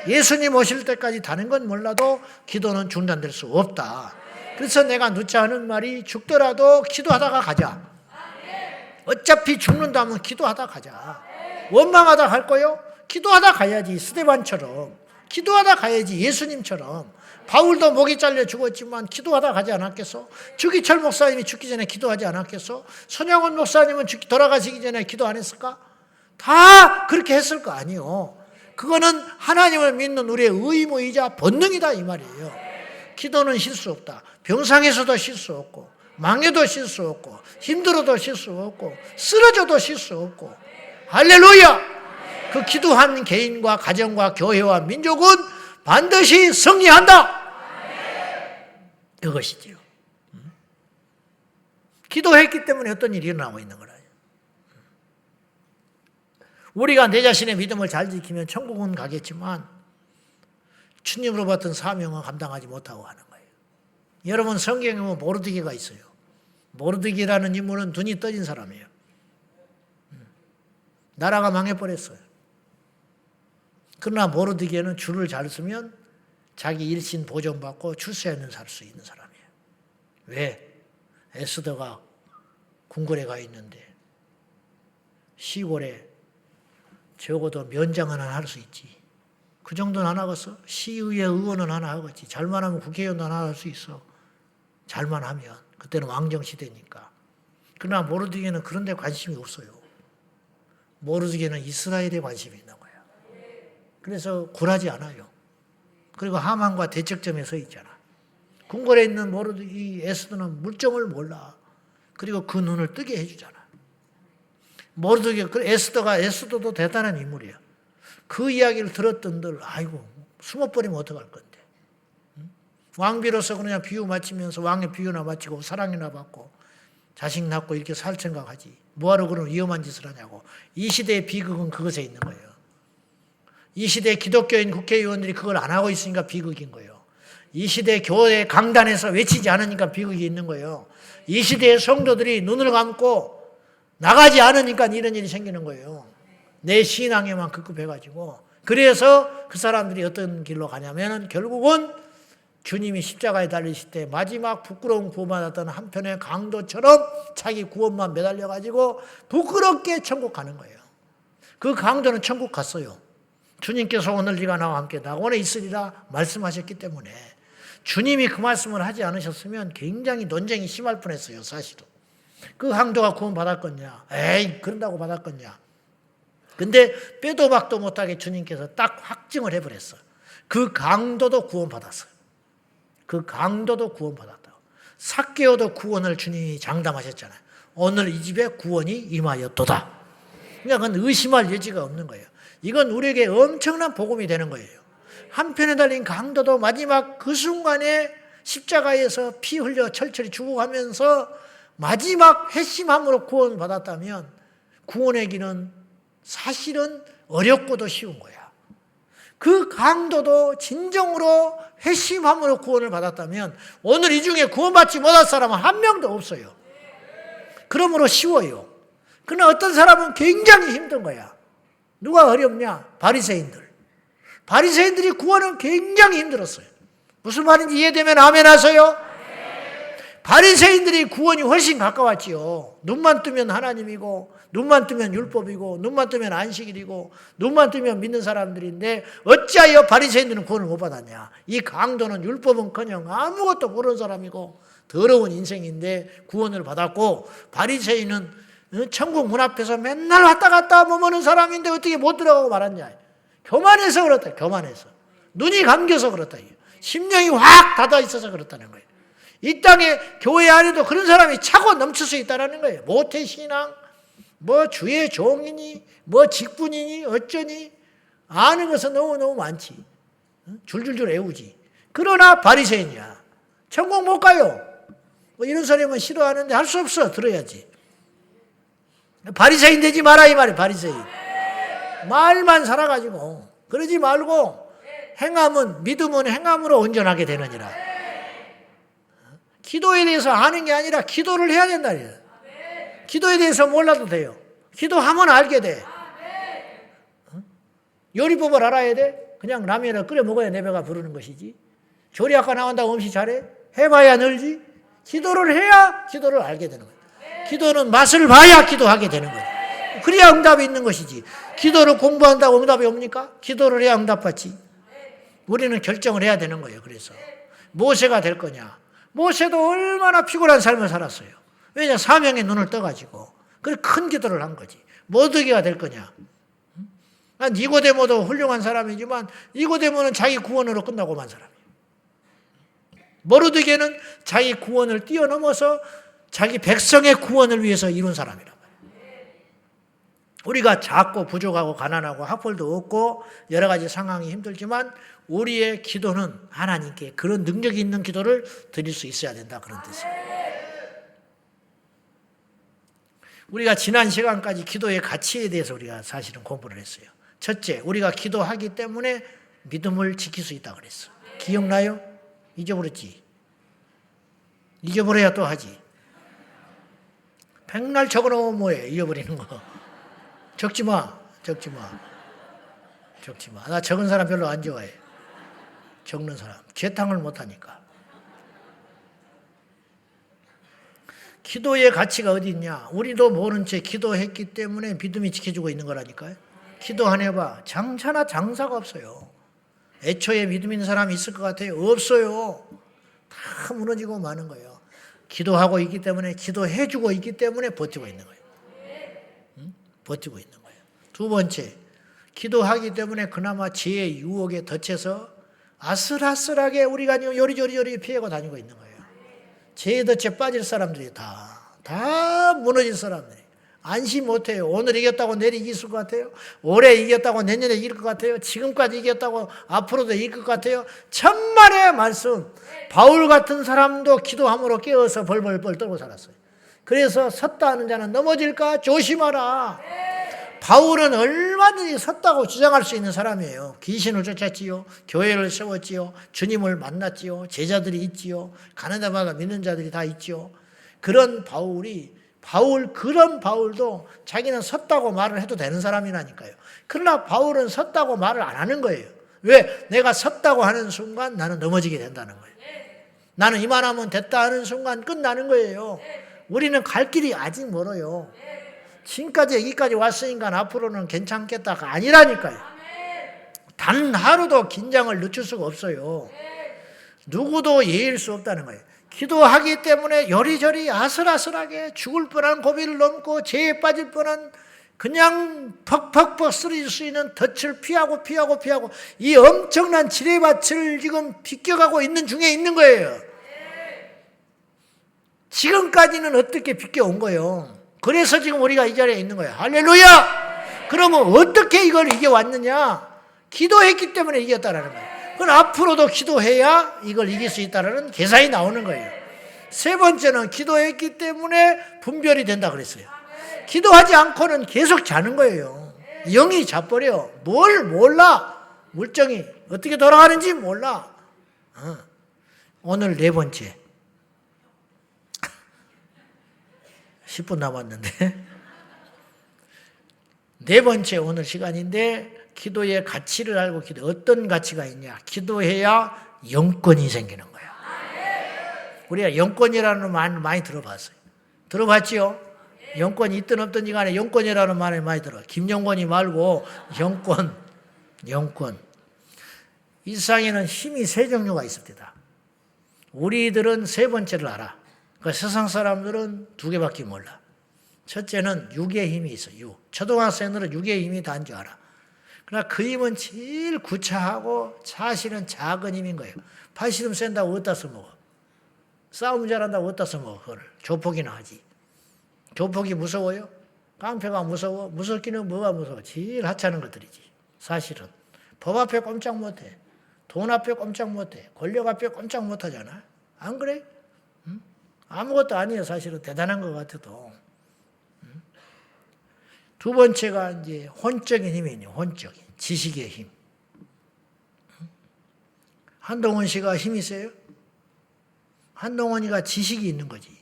예수님 오실 때까지 다른 건 몰라도 기도는 중단될 수 없다. 그래서 내가 누차 하는 말이 죽더라도 기도하다가 가자. 어차피 죽는다면 기도하다 가자. 원망하다 갈 거요? 기도하다 가야지. 스데반처럼 기도하다 가야지. 예수님처럼. 바울도 목이 잘려 죽었지만 기도하다 가지 않았겠어? 주기철 목사님이 죽기 전에 기도하지 않았겠어? 손양원 목사님은 돌아가시기 전에 기도 안 했을까? 다 그렇게 했을 거 아니요. 그거는 하나님을 믿는 우리의 의무이자 본능이다 이 말이에요. 기도는 실수 없다. 병상에서도 실수 없고 망해도 실수 없고 힘들어도 실수 없고 쓰러져도 실수 없고 할렐루야! 그 기도한 개인과 가정과 교회와 민족은 반드시 승리한다. 그것이지요. 기도했기 때문에 어떤 일이 일어나고 있는 거라. 우리가 내 자신의 믿음을 잘 지키면 천국은 가겠지만 주님으로 받은 사명은 감당하지 못하고 하는 거예요. 여러분 성경에 보면 모르드게가 있어요. 모르드게라는 인물은 눈이 떠진 사람이에요. 나라가 망해버렸어요. 그러나 모르드게는 줄을 잘 쓰면 자기 일신 보존받고 출세하는 살 수 있는 사람이에요. 왜? 에스더가 궁궐에 가 있는데 시골에 적어도 면장 하나 할 수 있지. 그 정도는 안 하겠어? 시의회 의원은 하나 하겠지. 잘만 하면 국회의원도 하나 할 수 있어. 잘만 하면. 그때는 왕정시대니까. 그러나 모르드게는 그런 데 관심이 없어요. 모르드게는 이스라엘에 관심이 있는 거야. 그래서 굴하지 않아요. 그리고 하만과 대척점에 서 있잖아. 궁궐에 있는 모르드게 에스더는 물정을 몰라. 그리고 그 눈을 뜨게 해주잖아. 모르드게 에스더도 대단한 인물이야. 그 이야기를 들었던들 아이고 숨어버리면 어떡할 건데. 왕비로서 그냥 비유 맞추면서 왕의 비유나 맞추고 사랑이나 받고 자식 낳고 이렇게 살 생각하지. 뭐하러 그런 위험한 짓을 하냐고. 이 시대의 비극은 그것에 있는 거예요. 이 시대의 기독교인 국회의원들이 그걸 안 하고 있으니까 비극인 거예요. 이 시대 교회 강단에서 외치지 않으니까 비극이 있는 거예요. 이 시대의 성도들이 눈을 감고 나가지 않으니까 이런 일이 생기는 거예요. 내 신앙에만 급급해가지고. 그래서 그 사람들이 어떤 길로 가냐면 결국은 주님이 십자가에 달리실 때 마지막 부끄러운 구원받았던 한편의 강도처럼 자기 구원만 매달려가지고 부끄럽게 천국 가는 거예요. 그 강도는 천국 갔어요. 주님께서 오늘 네가 나와 함께 낙원에 있으리라 말씀하셨기 때문에 주님이 그 말씀을 하지 않으셨으면 굉장히 논쟁이 심할 뻔했어요. 사실은. 그 강도가 구원받았겠냐? 에이 그런다고 받았겠냐? 근데 빼도 박도 못하게 주님께서 딱 확증을 해버렸어요. 그 강도도 구원받았어요. 그 강도도 구원받았다고. 삭개오도 구원을 주님이 장담하셨잖아요. 오늘 이 집에 구원이 임하였도다. 그러니까 그건 의심할 여지가 없는 거예요. 이건 우리에게 엄청난 복음이 되는 거예요. 한편에 달린 강도도 마지막 그 순간에 십자가에서 피 흘려 철철이 죽어가면서 마지막 회심함으로 구원받았다면 구원의 길은 사실은 어렵고도 쉬운 거야. 그 강도도 진정으로 회심함으로 구원을 받았다면 오늘 이 중에 구원받지 못할 사람은 한 명도 없어요. 그러므로 쉬워요. 그러나 어떤 사람은 굉장히 힘든 거야. 누가 어렵냐? 바리새인들. 바리새인들이 구원은 굉장히 힘들었어요. 무슨 말인지 이해되면 아멘 하세요. 바리새인들이 구원이 훨씬 가까웠지요. 눈만 뜨면 하나님이고, 눈만 뜨면 율법이고, 눈만 뜨면 안식일이고, 눈만 뜨면 믿는 사람들인데 어찌하여 바리새인들은 구원을 못 받았냐? 이 강도는 율법은커녕 아무것도 모르는 사람이고 더러운 인생인데 구원을 받았고, 바리새인은 천국 문 앞에서 맨날 왔다 갔다 머무는 사람인데 어떻게 못 들어가고 말았냐? 교만해서 그렇다. 교만해서. 눈이 감겨서 그렇다. 심령이 확 닫아 있어서 그렇다는 거예요. 이 땅에 교회 안에도 그런 사람이 차고 넘칠 수 있다는 거예요. 모태신앙, 뭐 주의 종이니, 뭐 직분이니, 어쩌니 아는 것은 너무너무 많지. 줄줄줄 외우지. 그러나 바리새인이야. 천국 못 가요. 뭐 이런 소리면 싫어하는데 할 수 없어. 들어야지. 바리새인 되지 마라 이 말이에요. 바리새인. 말만 살아가지고 그러지 말고 행함은, 믿음은 행함으로 온전하게 되느니라. 기도에 대해서 아는 게 아니라 기도를 해야 된다. 기도에 대해서 몰라도 돼요. 기도하면 알게 돼. 요리법을 알아야 돼. 그냥 라면을 끓여 먹어야 내 배가 부르는 것이지. 조리학과 나온다고 음식 잘해? 해봐야 늘지. 기도를 해야 기도를 알게 되는 거예요. 기도는 맛을 봐야 기도하게 되는 거예요. 그래야 응답이 있는 것이지. 기도를 공부한다고 응답이 옵니까? 기도를 해야 응답받지. 우리는 결정을 해야 되는 거예요. 그래서 모세가 될 거냐? 모세도 얼마나 피곤한 삶을 살았어요. 왜냐? 사명에 눈을 떠가지고. 그래서 큰 기도를 한 거지. 모두기가 될 거냐? 니고데모도 훌륭한 사람이지만 니고데모는 자기 구원으로 끝나고만 사람이에요. 모르드게는 자기 구원을 뛰어넘어서 자기 백성의 구원을 위해서 이룬 사람이란 말이에요. 우리가 작고 부족하고 가난하고 학벌도 없고 여러 가지 상황이 힘들지만 우리의 기도는 하나님께 그런 능력이 있는 기도를 드릴 수 있어야 된다. 그런 뜻이에요. 우리가 지난 시간까지 기도의 가치에 대해서 우리가 사실은 공부를 했어요. 첫째, 우리가 기도하기 때문에 믿음을 지킬 수 있다고 그랬어. 기억나요? 잊어버렸지? 잊어버려야 또 하지. 백날 적어놓으면 뭐해? 잊어버리는 거. 적지 마. 적지 마. 적지 마. 나 적은 사람 별로 안 좋아해. 적는 사람. 재탕을 못하니까. 기도의 가치가 어디 있냐? 우리도 모른 채 기도했기 때문에 믿음이 지켜주고 있는 거라니까요. 기도 안 해봐. 장사나 장사가 없어요. 애초에 믿음 있는 사람이 있을 것 같아요? 없어요. 다 무너지고 마는 거예요. 기도하고 있기 때문에, 기도해주고 있기 때문에 버티고 있는 거예요. 응? 버티고 있는 거예요. 두 번째, 기도하기 때문에 그나마 죄의 유혹에 덫에서 아슬아슬하게 우리가 요리조리 피하고 다니고 있는 거예요. 죄의 덫에 빠질 사람들이 다 무너진 사람들이. 안심 못해요. 오늘 이겼다고 내일 이길 것 같아요? 올해 이겼다고 내년에 이길 것 같아요? 지금까지 이겼다고 앞으로도 이길 것 같아요? 천만의 말씀. 바울 같은 사람도 기도함으로 깨어서 벌벌벌 떨고 살았어요. 그래서 섰다 하는 자는 넘어질까 조심하라. 바울은 얼마든지 섰다고 주장할 수 있는 사람이에요. 귀신을 쫓았지요. 교회를 세웠지요. 주님을 만났지요. 제자들이 있지요. 가는 데마다 믿는 자들이 다 있지요. 그런 바울도 자기는 섰다고 말을 해도 되는 사람이라니까요. 그러나 바울은 섰다고 말을 안 하는 거예요. 왜? 내가 섰다고 하는 순간 나는 넘어지게 된다는 거예요. 나는 이만하면 됐다 하는 순간 끝나는 거예요. 우리는 갈 길이 아직 멀어요. 지금까지 여기까지 왔으니까 앞으로는 괜찮겠다가 아니라니까요. 단 하루도 긴장을 늦출 수가 없어요. 누구도 예일 수 없다는 거예요. 기도하기 때문에 요리조리 아슬아슬하게 죽을 뻔한 고비를 넘고 죄에 빠질 뻔한 그냥 퍽퍽퍽 쓰러질 수 있는 덫을 피하고 이 엄청난 지뢰밭을 지금 비껴가고 있는 중에 있는 거예요. 지금까지는 어떻게 비껴온 거예요? 그래서 지금 우리가 이 자리에 있는 거예요. 할렐루야! 그러면 어떻게 이걸 이겨왔느냐? 기도했기 때문에 이겼다라는 거예요. 그건 앞으로도 기도해야 이걸 이길 수 있다는 계산이 나오는 거예요. 세 번째는 기도했기 때문에 분별이 된다 그랬어요. 기도하지 않고는 계속 자는 거예요. 영이 자버려. 뭘 몰라. 물정이 어떻게 돌아가는지 몰라. 오늘 네 번째. 10분 남았는데. 네 번째 오늘 시간인데 기도의 가치를 알고 기도. 어떤 가치가 있냐? 기도해야 영권이 생기는 거야. 우리가 영권이라는 말 많이 들어봤어요. 들어봤지요? 영권이 있든 없든지 간에 영권이라는 말을 많이 들어. 김영권이 말고 영권. 이 세상에는 힘이 세 종류가 있습니다. 우리들은 세 번째를 알아. 그 세상 사람들은 두 개밖에 몰라. 첫째는 육의 힘이 있어. 초등학생들은 육의 힘이 다인 줄 알아. 그러나 그 힘은 제일 구차하고 사실은 작은 힘인 거예요. 팔씨름 센다고 어디다 써먹어? 싸움 잘한다고 어디다 써먹어? 그걸 조폭이나 하지. 조폭이 무서워요? 깡패가 무서워? 무섭기는 뭐가 무서워? 제일 하찮은 것들이지. 사실은 법 앞에 꼼짝 못해. 돈 앞에 꼼짝 못해. 권력 앞에 꼼짝 못하잖아. 안 그래? 응? 아무것도 아니에요. 사실은 대단한 것 같아도. 응? 두 번째가 이제 혼적인 힘이에요. 혼적인 지식의 힘. 응? 한동원 씨가 힘이 있어요? 한동원이가 지식이 있는 거지.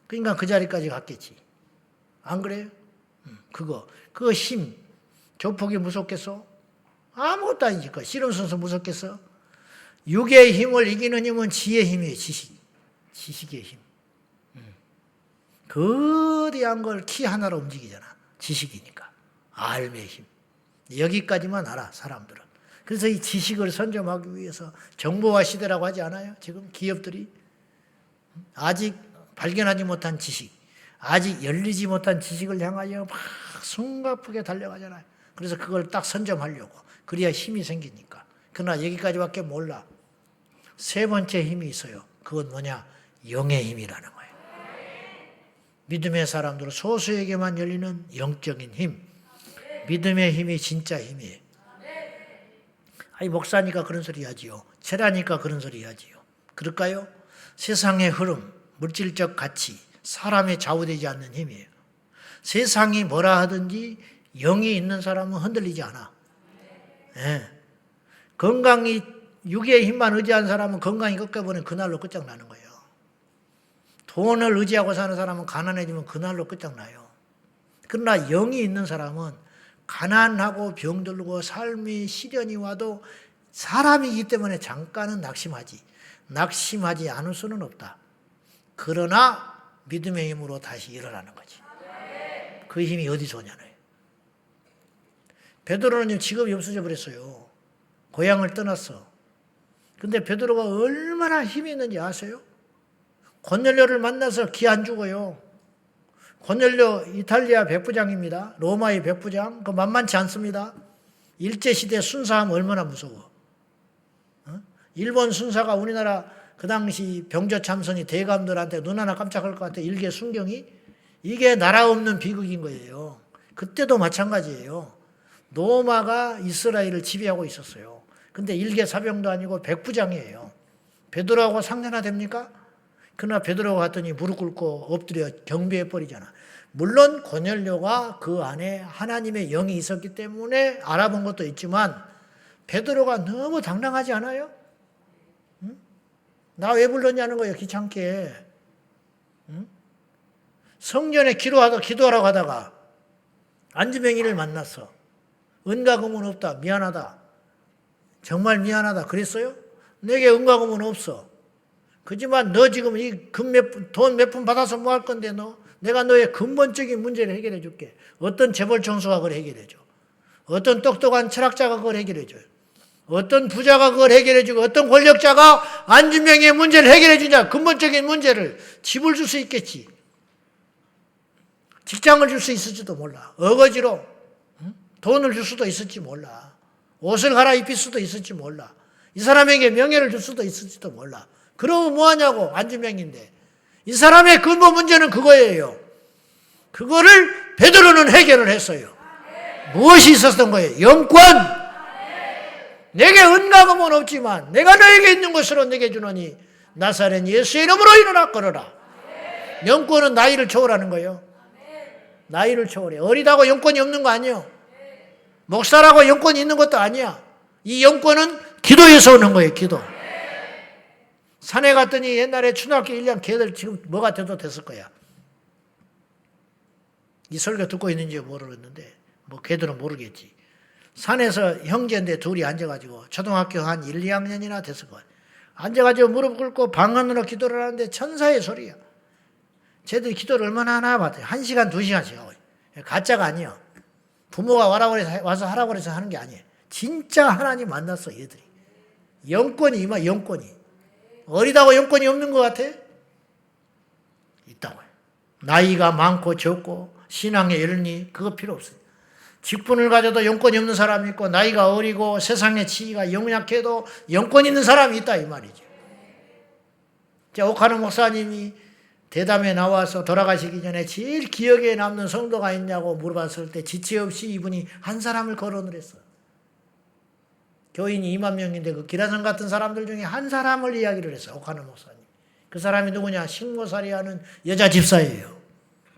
그러니까 그 자리까지 갔겠지. 안 그래요? 그거 힘. 조폭이 무섭겠어? 아무것도 아니지. 씨름선수 무섭겠어? 육의 힘을 이기는 힘은 지혜의 힘이에요. 지식의 힘. 거대한 걸 키 하나로 움직이잖아. 지식이니까. 알의 힘. 여기까지만 알아, 사람들은. 그래서 이 지식을 선점하기 위해서 정보화 시대라고 하지 않아요? 지금 기업들이. 아직 발견하지 못한 지식, 아직 열리지 못한 지식을 향하여 막 숨가쁘게 달려가잖아요. 그래서 그걸 딱 선점하려고. 그래야 힘이 생기니까. 그러나 여기까지밖에 몰라. 세 번째 힘이 있어요. 그건 뭐냐? 영의 힘이라는 거예요. 믿음의 사람들은 소수에게만 열리는 영적인 힘. 믿음의 힘이 진짜 힘이에요. 아니, 목사니까 그런 소리 하지요. 체라니까 그런 소리 하지요. 그럴까요? 세상의 흐름, 물질적 가치, 사람에 좌우되지 않는 힘이에요. 세상이 뭐라 하든지 영이 있는 사람은 흔들리지 않아. 네. 건강이 육의 힘만 의지한 사람은 건강이 꺾여버리면 그날로 끝장나는 거예요. 돈을 의지하고 사는 사람은 가난해지면 그날로 끝장나요. 그러나 영이 있는 사람은 가난하고 병들고 삶의 시련이 와도 사람이기 때문에 잠깐은 낙심하지 않을 수는 없다. 그러나 믿음의 힘으로 다시 일어나는 거지. 그 힘이 어디서 오냐는. 베드로는 직업이 없어져 버렸어요. 고향을 떠났어. 근데 베드로가 얼마나 힘이 있는지 아세요? 고넬료를 만나서 기 안 죽어요. 고넬료 이탈리아 백부장입니다. 로마의 백부장. 그 만만치 않습니다. 일제시대 순사하면 얼마나 무서워. 일본 순사가 우리나라 그 당시 병조 참선이 대감들한테 눈 하나 깜짝할 것 같아. 일개 순경이. 이게 나라 없는 비극인 거예요. 그때도 마찬가지예요. 로마가 이스라엘을 지배하고 있었어요. 근데 일개 사병도 아니고 백부장이에요. 베드로하고 상대나 됩니까? 그러나 베드로가 갔더니 무릎 꿇고 엎드려 경배해 버리잖아. 물론 고넬료가 그 안에 하나님의 영이 있었기 때문에 알아본 것도 있지만 베드로가 너무 당당하지 않아요? 응? 나 왜 불렀냐는 거예요. 귀찮게. 응? 성전에 기도하라고 하다가 안주병이를 만났어. 은과 금은 없다. 미안하다. 정말 미안하다. 그랬어요? 내게 은과 금은 없어. 그지만 너 지금 이 돈 몇 푼 받아서 뭐 할 건데 너? 내가 너의 근본적인 문제를 해결해 줄게. 어떤 재벌 총수가 그걸 해결해 줘. 어떤 똑똑한 철학자가 그걸 해결해 줘요. 어떤 부자가 그걸 해결해 주고 어떤 권력자가 안주명의 문제를 해결해 주냐. 근본적인 문제를. 집을 줄 수 있겠지. 직장을 줄 수 있을지도 몰라. 어거지로 돈을 줄 수도 있을지 몰라. 옷을 갈아입힐 수도 있을지 몰라. 이 사람에게 명예를 줄 수도 있을지도 몰라. 그러면 뭐하냐고. 안주명인데. 이 사람의 근본 문제는 그거예요. 그거를 베드로는 해결을 했어요. 무엇이 있었던 거예요? 영권. 내게 은과 금은 없지만 내가 너에게 있는 것으로 내게 주노니 나사렛 예수의 이름으로 일어나 걸어라. 영권은 나이를 초월하는 거예요. 나이를 초월해. 어리다고 영권이 없는 거 아니에요. 목사라고 영권이 있는 것도 아니야. 이 영권은 기도에서 오는 거예요. 기도. 산에 갔더니 옛날에 초등학교 1년 걔들 지금 뭐가 돼도 됐을 거야. 이 설교 듣고 있는지 모르겠는데 뭐 걔들은 모르겠지. 산에서 형제인데 둘이 앉아가지고 초등학교 한 1, 2학년이나 됐을 거야. 앉아가지고 무릎 꿇고 방언으로 기도를 하는데 천사의 소리야. 쟤들이 기도를 얼마나 하나 봤더니 1시간, 2시간씩 하고. 가짜가 아니야. 부모가 와서 하라고 그래서 하는 게 아니에요. 진짜 하나님 만났어, 얘들이. 영권이 임하, 영권이. 어리다고 영권이 없는 것 같아? 있다고요. 나이가 많고 적고 신앙에 이르니 그거 필요 없어요. 직분을 가져도 영권이 없는 사람이 있고 나이가 어리고 세상의 지위가 영약해도 영권 있는 사람이 있다 이 말이죠. 자, 오카노 목사님이 대담에 나와서 돌아가시기 전에 제일 기억에 남는 성도가 있냐고 물어봤을 때 지체 없이 이분이 한 사람을 거론을 했어요. 교인이 2만 명인데 그 기라성 같은 사람들 중에 한 사람을 이야기를 했어요. 오카노 목사님. 그 사람이 누구냐? 식모살이 하는 여자 집사예요.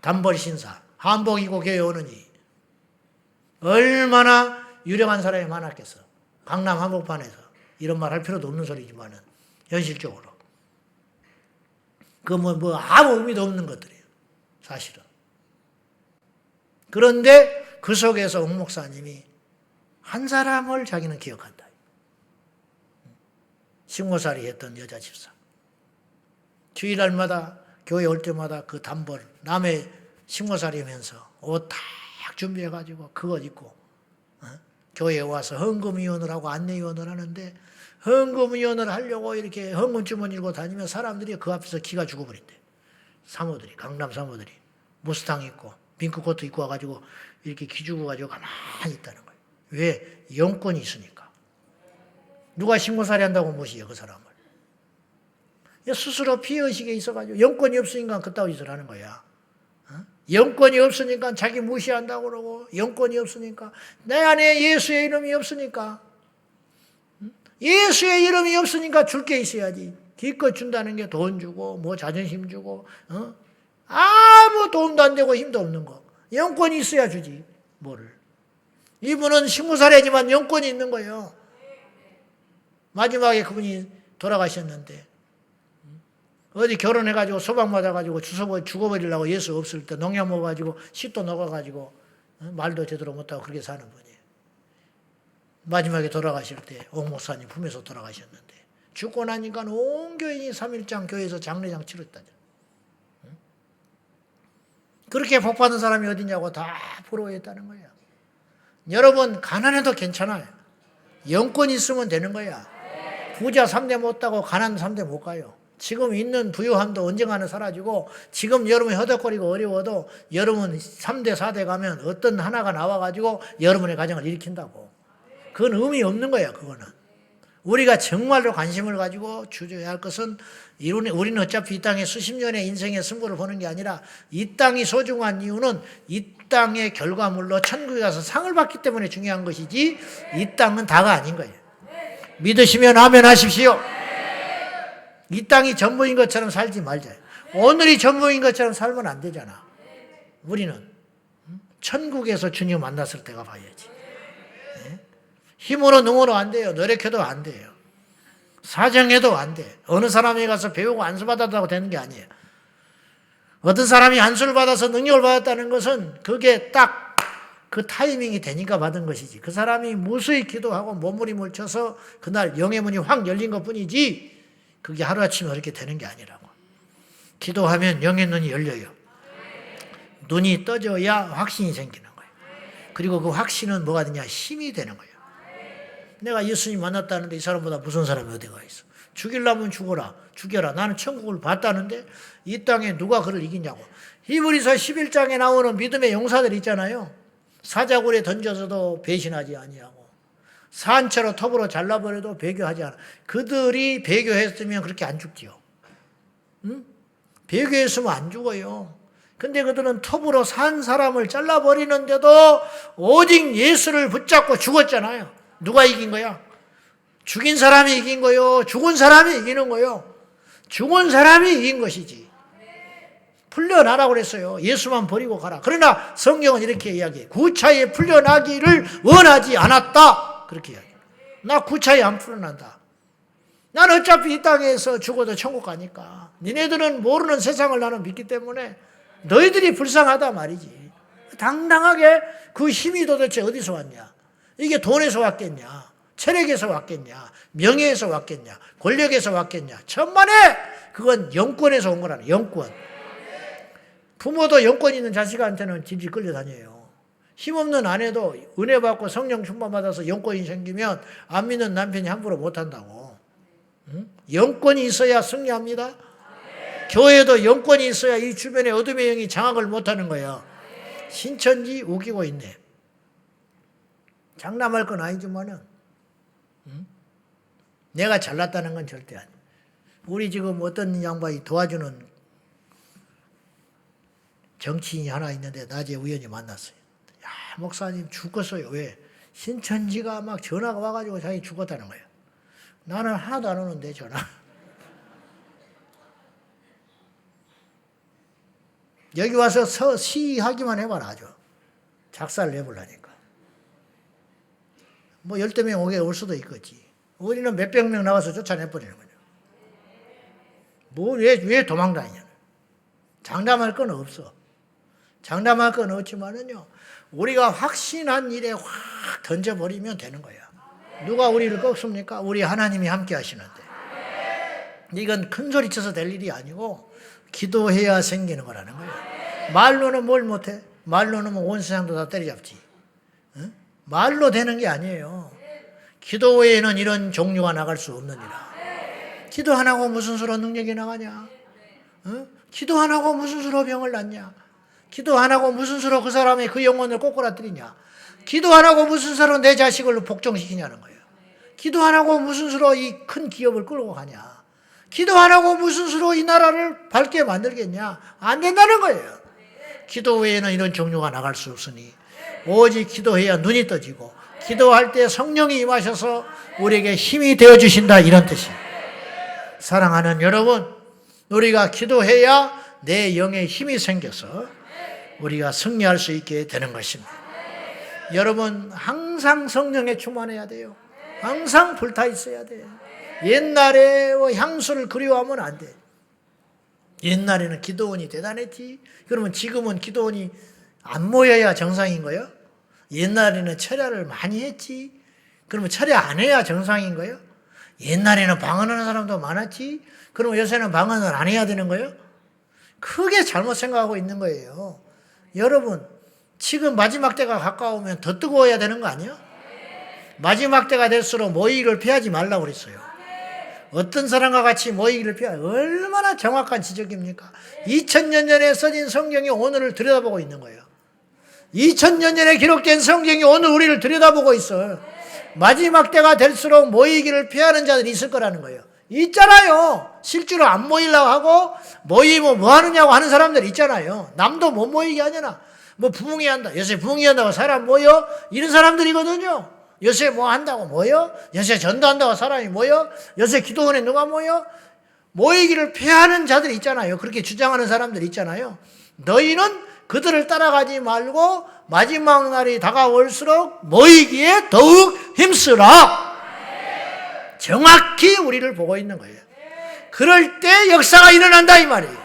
단벌 신사. 한복 입고 교회 오느니. 얼마나 유력한 사람이 많았겠어. 강남 한복판에서. 이런 말 할 필요도 없는 소리지만은 현실적으로. 그 뭐 아무 의미도 없는 것들이에요. 사실은. 그런데 그 속에서 옥 목사님이 한 사람을 자기는 기억한다. 식모살이 했던 여자 집사. 주일날마다 교회 올 때마다 그 단벌 남의 식모살이 하면서 옷 딱 준비해가지고 그것 입고 교회에 와서 헌금위원을 하고 안내위원을 하는데 헌금위원을 하려고 이렇게 헌금 주머니 들고 다니면 사람들이 그 앞에서 기가 죽어버린대. 사모들이, 강남 사모들이 무스탕 입고 핑크코트 입고 와가지고 이렇게 기 죽어가지고 가만히 있다는 거예요. 왜? 영권이 있으니까. 누가 식모살이 한다고 무시해요, 그 사람을. 스스로 피해의식에 있어가지고 영권이 없으니까 그따위 짓을 하는 거야. 영권이 없으니까 자기 무시한다고 그러고 영권이 없으니까 내 안에 예수의 이름이 없으니까 예수의 이름이 없으니까 줄 게 있어야지. 기껏 준다는 게 돈 주고 뭐 자존심 주고 아무 도움도 안 되고 힘도 없는 거. 영권이 있어야 주지 뭐를. 이분은 식모살이지만 영권이 있는 거예요. 마지막에 그분이 돌아가셨는데 어디 결혼해가지고 소방 맞아가지고 죽어버리려고 예수 없을 때 농약 먹어가지고 씨도 녹아가지고 말도 제대로 못하고 그렇게 사는 분이에요. 마지막에 돌아가실 때 옥 목사님 품에서 돌아가셨는데 죽고 나니까 온 교인이 3.1장 교회에서 장례장 치렀다죠. 그렇게 복받은 사람이 어디냐고 다 부러워했다는 거야. 여러분 가난해도 괜찮아요. 영권이 있으면 되는 거야. 부자 3대 못 따고 가난 3대 못 가요. 지금 있는 부유함도 언젠가는 사라지고 지금 여러분이 허덕거리고 어려워도 여러분 3대 4대 가면 어떤 하나가 나와가지고 여러분의 가정을 일으킨다고. 그건 의미 없는 거야. 그거는. 우리가 정말로 관심을 가지고 주저해야 할 것은 우리는 어차피 이 땅에 수십 년의 인생의 승부를 보는 게 아니라 이 땅이 소중한 이유는 이 땅의 결과물로 천국에 가서 상을 받기 때문에 중요한 것이지 이 땅은 다가 아닌 거예요. 믿으시면 아멘 하십시오. 이 땅이 전부인 것처럼 살지 말자. 오늘이 전부인 것처럼 살면 안 되잖아. 우리는 천국에서 주님 만났을 때가 봐야지. 힘으로 능으로 안 돼요. 노력해도 안 돼요. 사정해도 안 돼. 어느 사람이 가서 배우고 안수 받았다고 되는 게 아니에요. 어떤 사람이 안수를 받아서 능력을 받았다는 것은 그게 딱 그 타이밍이 되니까 받은 것이지. 그 사람이 무수히 기도하고 몸부림을 쳐서 그날 영의 문이 확 열린 것뿐이지 그게 하루아침에 그렇게 되는 게 아니라고. 기도하면 영의 눈이 열려요. 눈이 떠져야 확신이 생기는 거예요. 그리고 그 확신은 뭐가 되냐? 힘이 되는 거예요. 내가 예수님 만났다는데 이 사람보다 무서운 사람이 어디가 있어? 죽이려면 죽어라. 죽여라. 나는 천국을 봤다는데 이 땅에 누가 그를 이기냐고. 히브리서 11장에 나오는 믿음의 용사들 있잖아요. 사자굴에 던져서도 배신하지 아니하고 산채로 톱으로 잘라버려도 배교하지 않아. 그들이 배교했으면 그렇게 안 죽지요. 응? 배교했으면 안 죽어요. 근데 그들은 톱으로 산 사람을 잘라버리는데도 오직 예수를 붙잡고 죽었잖아요. 누가 이긴 거야? 죽인 사람이 이긴 거요. 죽은 사람이 이기는 거요. 죽은 사람이 이긴 것이지. 풀려나라고 그랬어요. 예수만 버리고 가라. 그러나 성경은 이렇게 이야기해. 구차에 풀려나기를 원하지 않았다. 그렇게 이야기해. 나 구차에 안 풀려난다. 난 어차피 이 땅에서 죽어도 천국 가니까. 니네들은 모르는 세상을 나는 믿기 때문에 너희들이 불쌍하다 말이지. 당당하게 그 힘이 도대체 어디서 왔냐? 이게 돈에서 왔겠냐? 체력에서 왔겠냐? 명예에서 왔겠냐? 권력에서 왔겠냐? 천만에 그건 영권에서 온 거라네. 영권. 부모도 영권 있는 자식한테는 질질 끌려다녀요. 힘없는 아내도 은혜 받고 성령 충만 받아서 영권이 생기면 안 믿는 남편이 함부로 못한다고. 응? 영권이 있어야 승리합니다. 교회도 영권이 있어야 이 주변에 어둠의 영이 장악을 못하는 거야. 신천지 우기고 있네. 장담할 건 아니지만은 내가 잘났다는 건 절대 아니야. 우리 지금 어떤 양반이 도와주는 정치인이 하나 있는데 낮에 우연히 만났어요. 야, 목사님 죽었어요. 왜? 신천지가 막 전화가 와가지고 자기 죽었다는 거예요. 나는 하나도 안 오는데 전화. 여기 와서 시하기만 해봐라 아주. 작사를 내보려니까. 뭐 10명 오게 올 수도 있겠지. 우리는 몇백 명 나와서 쫓아내버리는 거죠. 왜 도망다니냐. 장담할 건 없어. 장담할 건 없지만은요, 우리가 확신한 일에 확 던져버리면 되는 거야. 누가 우리를 꺾습니까? 우리 하나님이 함께 하시는데. 이건 큰 소리 쳐서 될 일이 아니고 기도해야 생기는 거라는 거예요. 말로는 뭘 못해? 말로는 뭐 온 세상도 다 때려잡지. 응? 말로 되는 게 아니에요. 기도 외에는 이런 종류가 나갈 수 없느니라. 기도 안 하고 무슨 수로 능력이 나가냐? 응? 기도 안 하고 무슨 수로 병을 낫냐? 기도 안 하고 무슨 수로 그 사람의 그 영혼을 꼬꾸라뜨리냐? 기도 안 하고 무슨 수로 내 자식을 복종시키냐는 거예요. 기도 안 하고 무슨 수로 이 큰 기업을 끌고 가냐? 기도 안 하고 무슨 수로 이 나라를 밝게 만들겠냐? 안 된다는 거예요. 기도 외에는 이런 종류가 나갈 수 없으니 오직 기도해야 눈이 떠지고 기도할 때 성령이 임하셔서 우리에게 힘이 되어주신다, 이런 뜻이에요. 사랑하는 여러분, 우리가 기도해야 내 영에 힘이 생겨서 우리가 승리할 수 있게 되는 것입니다. 여러분, 항상 성령에 충만해야 돼요. 항상 불타 있어야 돼요. 옛날에 향수를 그리워하면 안 돼. 옛날에는 기도원이 대단했지. 그러면 지금은 기도원이 안 모여야 정상인 거예요? 옛날에는 철야를 많이 했지. 그러면 철야 안 해야 정상인 거예요? 옛날에는 방언하는 사람도 많았지. 그러면 요새는 방언을 안 해야 되는 거예요? 크게 잘못 생각하고 있는 거예요. 여러분, 지금 마지막 때가 가까우면 더 뜨거워야 되는 거 아니에요? 마지막 때가 될수록 모이기를 피하지 말라고 그랬어요. 어떤 사람과 같이 모이기를 피하, 얼마나 정확한 지적입니까? 2000년 전에 써진 성경이 오늘을 들여다보고 있는 거예요. 2000년 전에 기록된 성경이 오늘 우리를 들여다보고 있어요. 마지막 때가 될수록 모이기를 피하는 자들이 있을 거라는 거예요. 있잖아요. 실제로 안 모이려고 하고 모이면 뭐 하느냐고 하는 사람들 있잖아요. 남도 못 모이게 하잖아. 뭐 부흥회 한다. 요새 부흥회 한다고 사람 모여? 이런 사람들이거든요. 요새 뭐 한다고 모여? 요새 전도한다고 사람이 모여? 요새 기도원에 누가 모여? 모이기를 피하는 자들이 있잖아요. 그렇게 주장하는 사람들 있잖아요. 너희는 그들을 따라가지 말고 마지막 날이 다가올수록 모이기에 더욱 힘쓰라. 정확히 우리를 보고 있는 거예요. 그럴 때 역사가 일어난다 이 말이에요.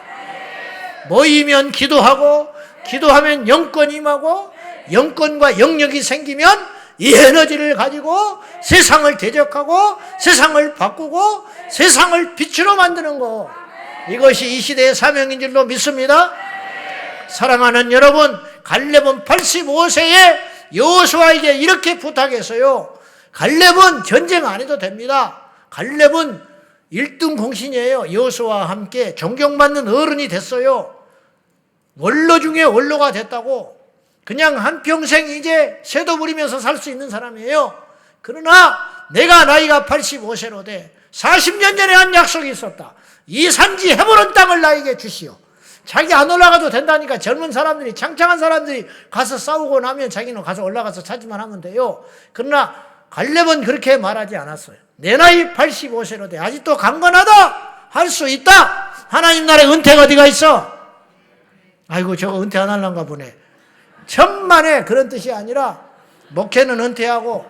모이면 기도하고 기도하면 영권이 임하고 영권과 영역이 생기면 이 에너지를 가지고 세상을 대적하고 세상을 바꾸고 세상을 빛으로 만드는 거, 이것이 이 시대의 사명인 줄로 믿습니다. 사랑하는 여러분, 갈렙은 85세에 여호수아에게 이렇게 부탁했어요. 갈렙은 전쟁 안 해도 됩니다. 갈렙은 1등 공신이에요. 여호수아와 함께 존경받는 어른이 됐어요. 원로 중에 원로가 됐다고. 그냥 한평생 이제 쇠도 부리면서 살 수 있는 사람이에요. 그러나 내가 나이가 85세로 돼 40년 전에 한 약속이 있었다. 이 산지 헤브론 땅을 나에게 주시오. 자기 안 올라가도 된다니까. 젊은 사람들이, 창창한 사람들이 가서 싸우고 나면 자기는 가서 올라가서 찾지만 하면 돼요. 그러나 갈렙은 그렇게 말하지 않았어요. 내 나이 85세로 돼 아직도 강건하다, 할 수 있다. 하나님 나라의 은퇴가 어디가 있어? 아이고 저거 은퇴 안 하려는가 보네. 천만에 그런 뜻이 아니라 목회는 은퇴하고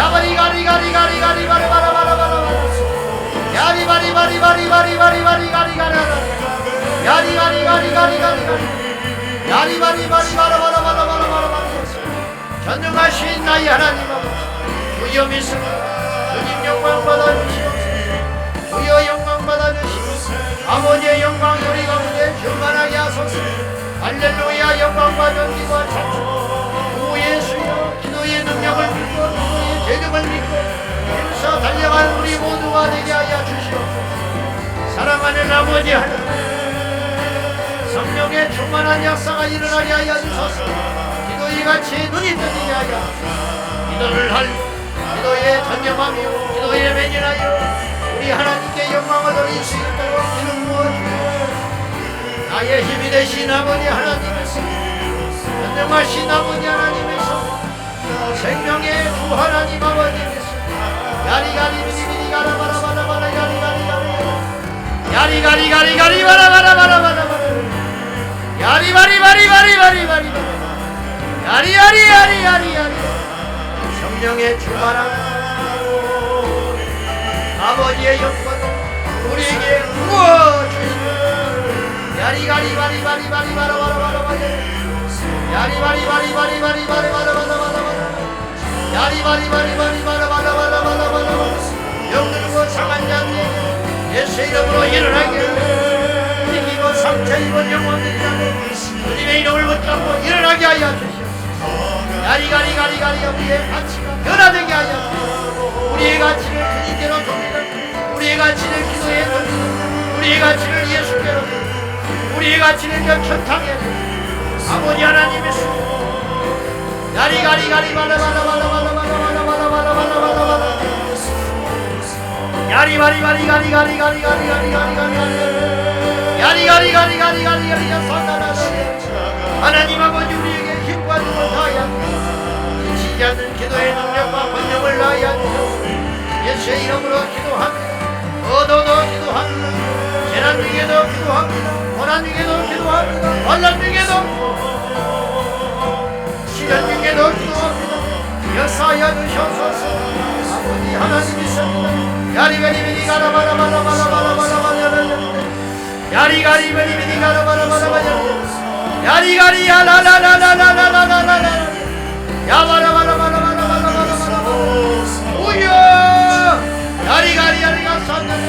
야바리가리가리가리가리바라바라바라바라 야리바리바리바리바리바리바리가리가라 야리가리가리가리가리가리 야리바리바리바라바라바라바라바라 전능하신 나의 하나님 아버지 주여 믿습니다. 주님 영광 받아주시옵소서. 주여 영광 받아주시옵소서. 아버지의 영광 우리 가운데 충만하게 하소서. 할렐루야. 영광 받은 기도와 찬송 오 예수여 기도의 능력을 믿고 기도의 재능을 믿고 힘써 달려간 우리 모두가 되게 하여 주시옵소서. 사랑하는 아버지 하나님 성령의 충만한 역사가 일어나게 하여 주소서. 기도의 같이 눈이 뜨게 하여 주소서. 기도를 할 기도에 전념하며 기도에 매진하여 우리 하나님께 영광을 돌릴 수 있도록 이름 부어주시옵소서. 나의 힘이 되신 아버지 하나님에서 전능하신 아버지 하나님에서 생명의 주 하나님 아버지께서 야리가리 비리비리 가라바라바라바라 야리가리가리가리 바라바라바라바라 야리바리바리바리바리바리 야리야리야리야리야리 성령의 충만한 아버지의 영광을 우리에게 부어주시옵소서. 야리가리바리바리바리바라바라바라 야리바리바리바리바리바리바라바라바라 야리바리바리바리바라바라바라바라 영들고 상한 자들에게 예수의 이름으로 일어나게 이기고 상처 입은 영혼들이라도 주님의 이름을 붙잡고 일어나게 하여 주시옵소서. 야리가리가리가리 우리의 가치가 변화되게 하여 주시옵소서. 우리의 가치를 주님께로 돌리는 우리의 가치를 기도에 돌리는 우리의 가치를 예수께로 돌리는 우리의 가치를 천탕에 아버지 하나님이시오. 야리가리가리 바라바라바라바라바라바라바라바라바라바라 야리바리바리가리가리가리가리가리가리가리 야리가리가리가리가리가리 하나님 아버지 우리에게 힘과 능을 다하여 지치지 않는 기도의 능력과 권능을 다하여 예수의 이름으로 기도합니다. 어도도 기도합니다. 재난 중에도 기도합니다. 고난 중에도 기도합니다. 환난 중에도 시련 중에도 기도합니다. 역사하여 주시옵소서. 아버지 하나님이십니다. 야리가리베리 가라바라바라바라바라바라바라 야리가리베리 가라바라바라바라 야리가리야 라라라라라라라라라 야바라바라바라바라바라바라 우여 야리가리야리가 산다네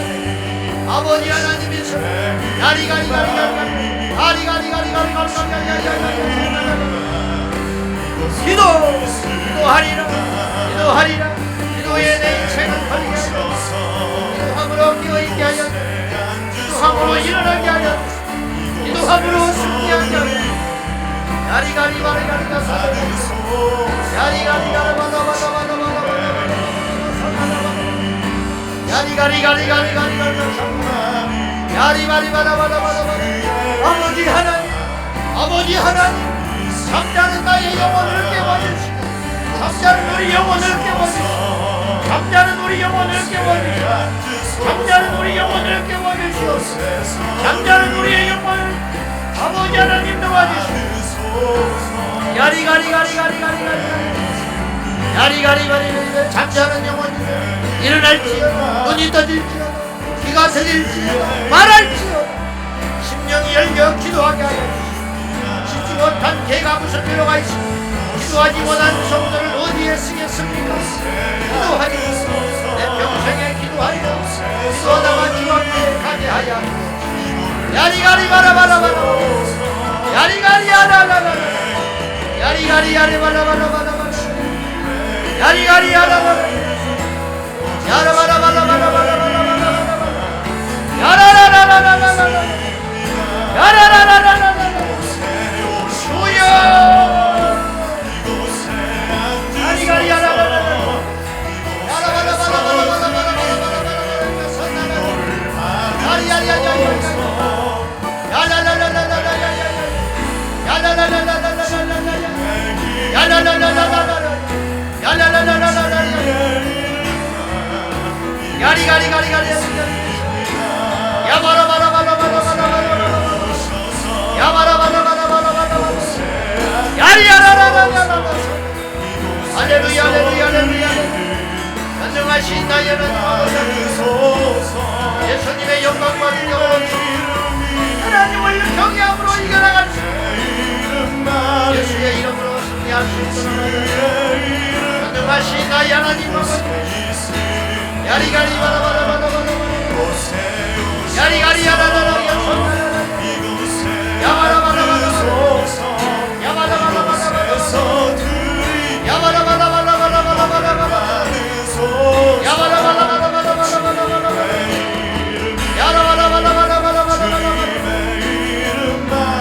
아버지 하나님이십니다. 야리가리가리가리 야리가리가리가리가리가리가리가리 기도하리라 기도하리라 기도에 내 인생을 걸리게 하여 기도함으로 기어있게 하여 기도함으로 일어나게 하여 기도함으로 승리하게 하여 야리가리바리가리가 사랑해 야리가리가라바라바라바라바라바라 야리가리가리가리가리가리가 사랑해 야리바리바라바라바라바라 아버지 하나님 아버지 하나님 잠자는 나의 영혼을 깨워주시고 잠자는 우리 영혼을 깨워주시고 잠자는 우리 영혼을 깨워주시고 잠자는 우리 영혼을 깨워주시옵소서. 잠자는 우리의 영혼을 아버지 하나님 도와주시고 야리가리가리가리가리가리 야리가리가리 잠자는 영혼이 일어날지어다 눈이 떠질지어다 귀가 들릴지어다 말할지어다 심령이 열려 기도하게 하여 주시고 지 못한 개가 무슨 필요가 있습니까? 기도하지 못한 성도를 어디에 쓰겠습니까? 기도하리 내 평생에 기도하리 기도하다가 주님께 가게 하여 야리가리 바라바라바라 야리가리야라라라 야리가리야리바라바라바라 야리가리야라라라 야라바라바라바라바라바라바라 야라라라라라라라 야라라라라라라 주여 할렐루야 할렐루야 할렐루야 전능하신 나의 하나님 예수님의 영광과 능력으로 하나님을 경외함으로 이겨나갈 수 예수의 이름으로 승리할 수 있도록 전능하신 나의 하나님 야리가리 바라바라바라바라 야리가리 야라라라 야바라바라바라바라 야바라바라바라바라 야바라바라바라바라바라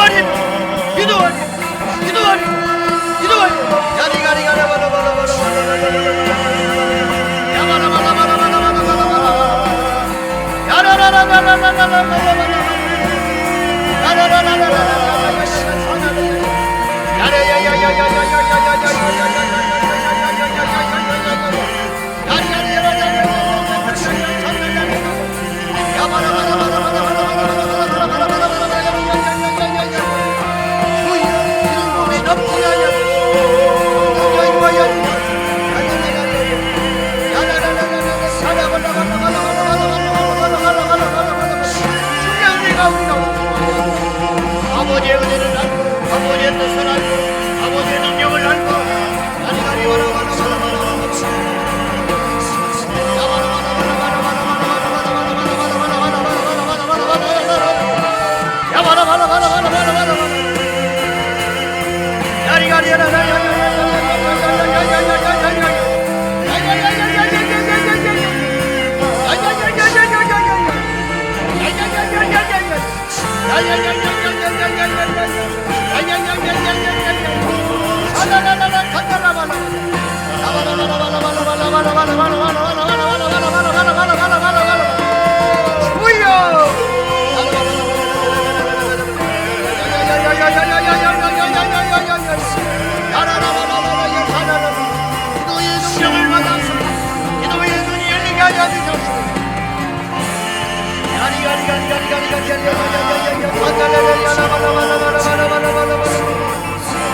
기도하리 기도하리 기도하리 기도하리 아버지의 은혜를 알고 아버지의 뜻을 알고 아버지의 능력을 알고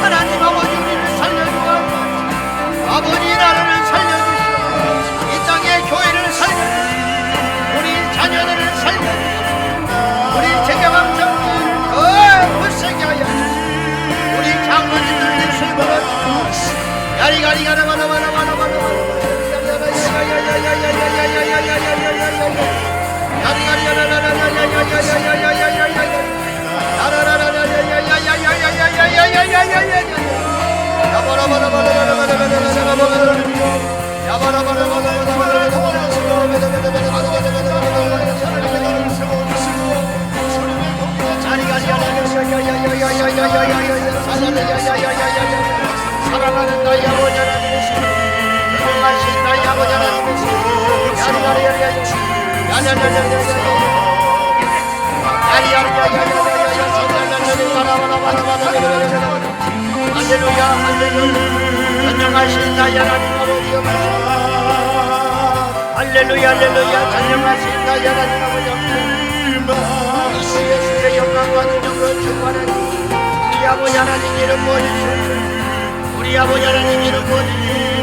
하나님 아버지 우리를 살려주고 아버지 나라를 살려주시고 이 땅의 교회를 살려주시고 우리 자녀들을 살려주시고 우리 제자방장들을 더 굳세게 하여 주시고 우리 장로님들 예수를 받아주시고 사랑하는 나의 아버지 하나님의 신 영원하신 나의 아버지 하나님의 신 할렐루야 할렐루야 전능하신 나의 하나님 아버지여 할렐루야 할렐루야 전능하신 나의 하나님 아버지 예수의 영광과 능력으로 충만한 우리 아버지 하나님 이름 부어주시옵소서 우리 아버지 하나님 이름 부어주시옵소서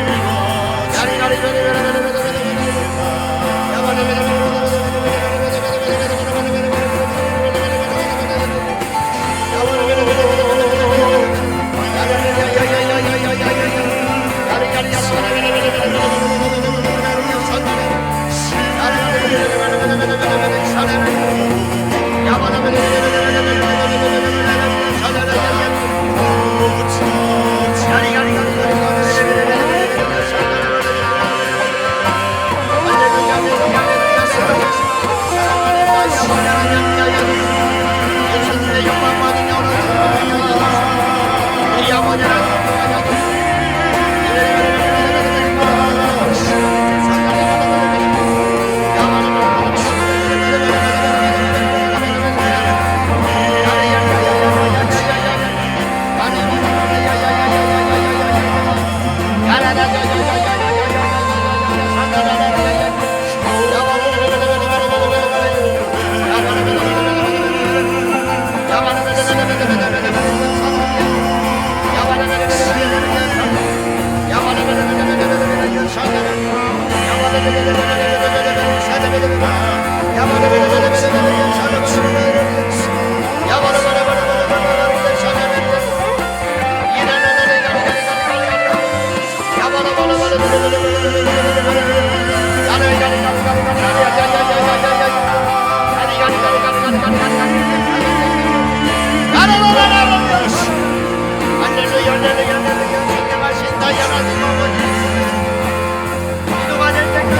기도가 될 때까지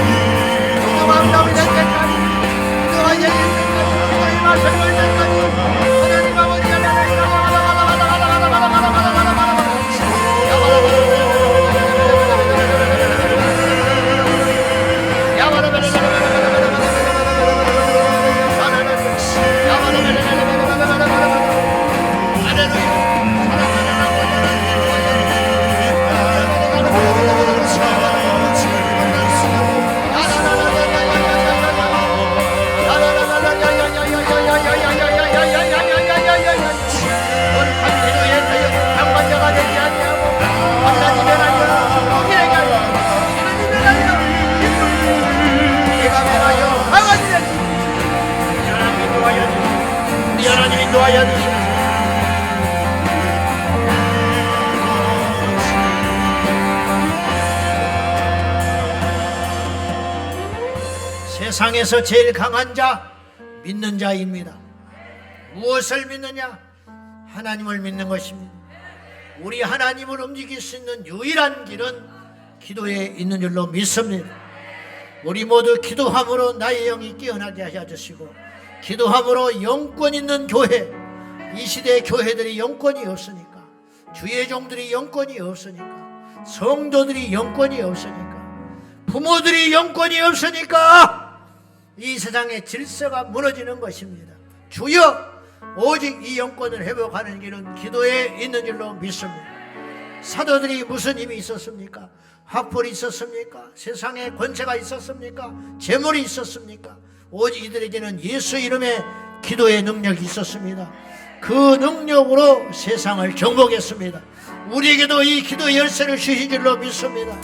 기도가 응답이 될 때까지 기도가 열릴 때까지 하나님 인도하여 주시옵소서. 세상에서 제일 강한 자, 믿는 자입니다. 무엇을 믿느냐? 하나님을 믿는 것입니다. 우리 하나님을 움직일 수 있는 유일한 길은 기도에 있는 줄로 믿습니다. 우리 모두 기도함으로 나의 영이 깨어나게 하여 주시고, 기도함으로 영권 있는 교회, 이 시대의 교회들이 영권이 없으니까, 주의 종들이 영권이 없으니까, 성도들이 영권이 없으니까, 부모들이 영권이 없으니까 이 세상의 질서가 무너지는 것입니다. 주여, 오직 이 영권을 회복하는 길은 기도에 있는 줄로 믿습니다. 사도들이 무슨 힘이 있었습니까? 학벌이 있었습니까? 세상에 권세가 있었습니까? 재물이 있었습니까? 오직 이들에게는 예수 이름의 기도의 능력이 있었습니다. 그 능력으로 세상을 정복했습니다. 우리에게도 이 기도의 열쇠를 주신 줄로 믿습니다.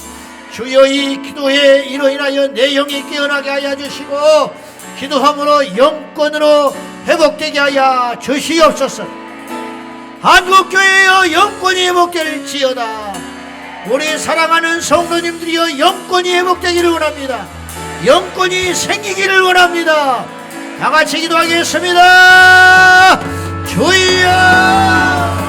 주여, 이 기도에 이로 인하여 내 영이 깨어나게 하여 주시고, 기도함으로 영권으로 회복되게 하여 주시옵소서. 한국교회여 영권이 회복될지어다. 우리 사랑하는 성도님들이여 영권이 회복되기를 원합니다. 영권이 생기기를 원합니다. 다같이 기도하겠습니다. 주여,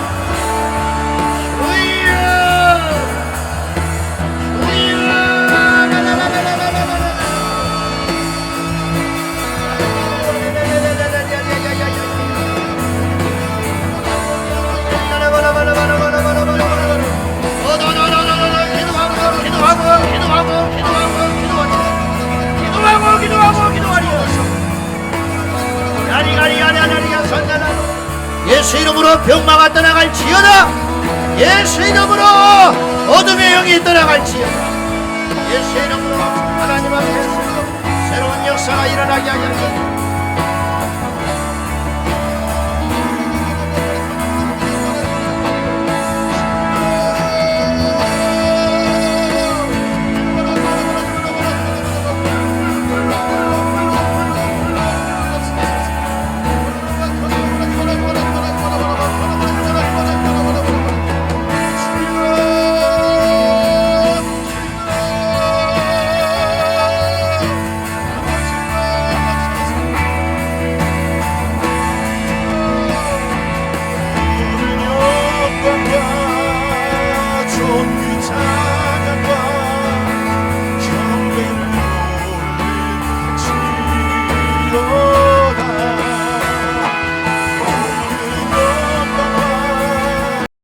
예수 이름으로 병마가 떠나갈지어다. 예수 이름으로 어둠의 영이 떠나갈지어다. 예수 이름으로 하나님 앞에서 새로운 역사가 일어나게 하여 주옵소서.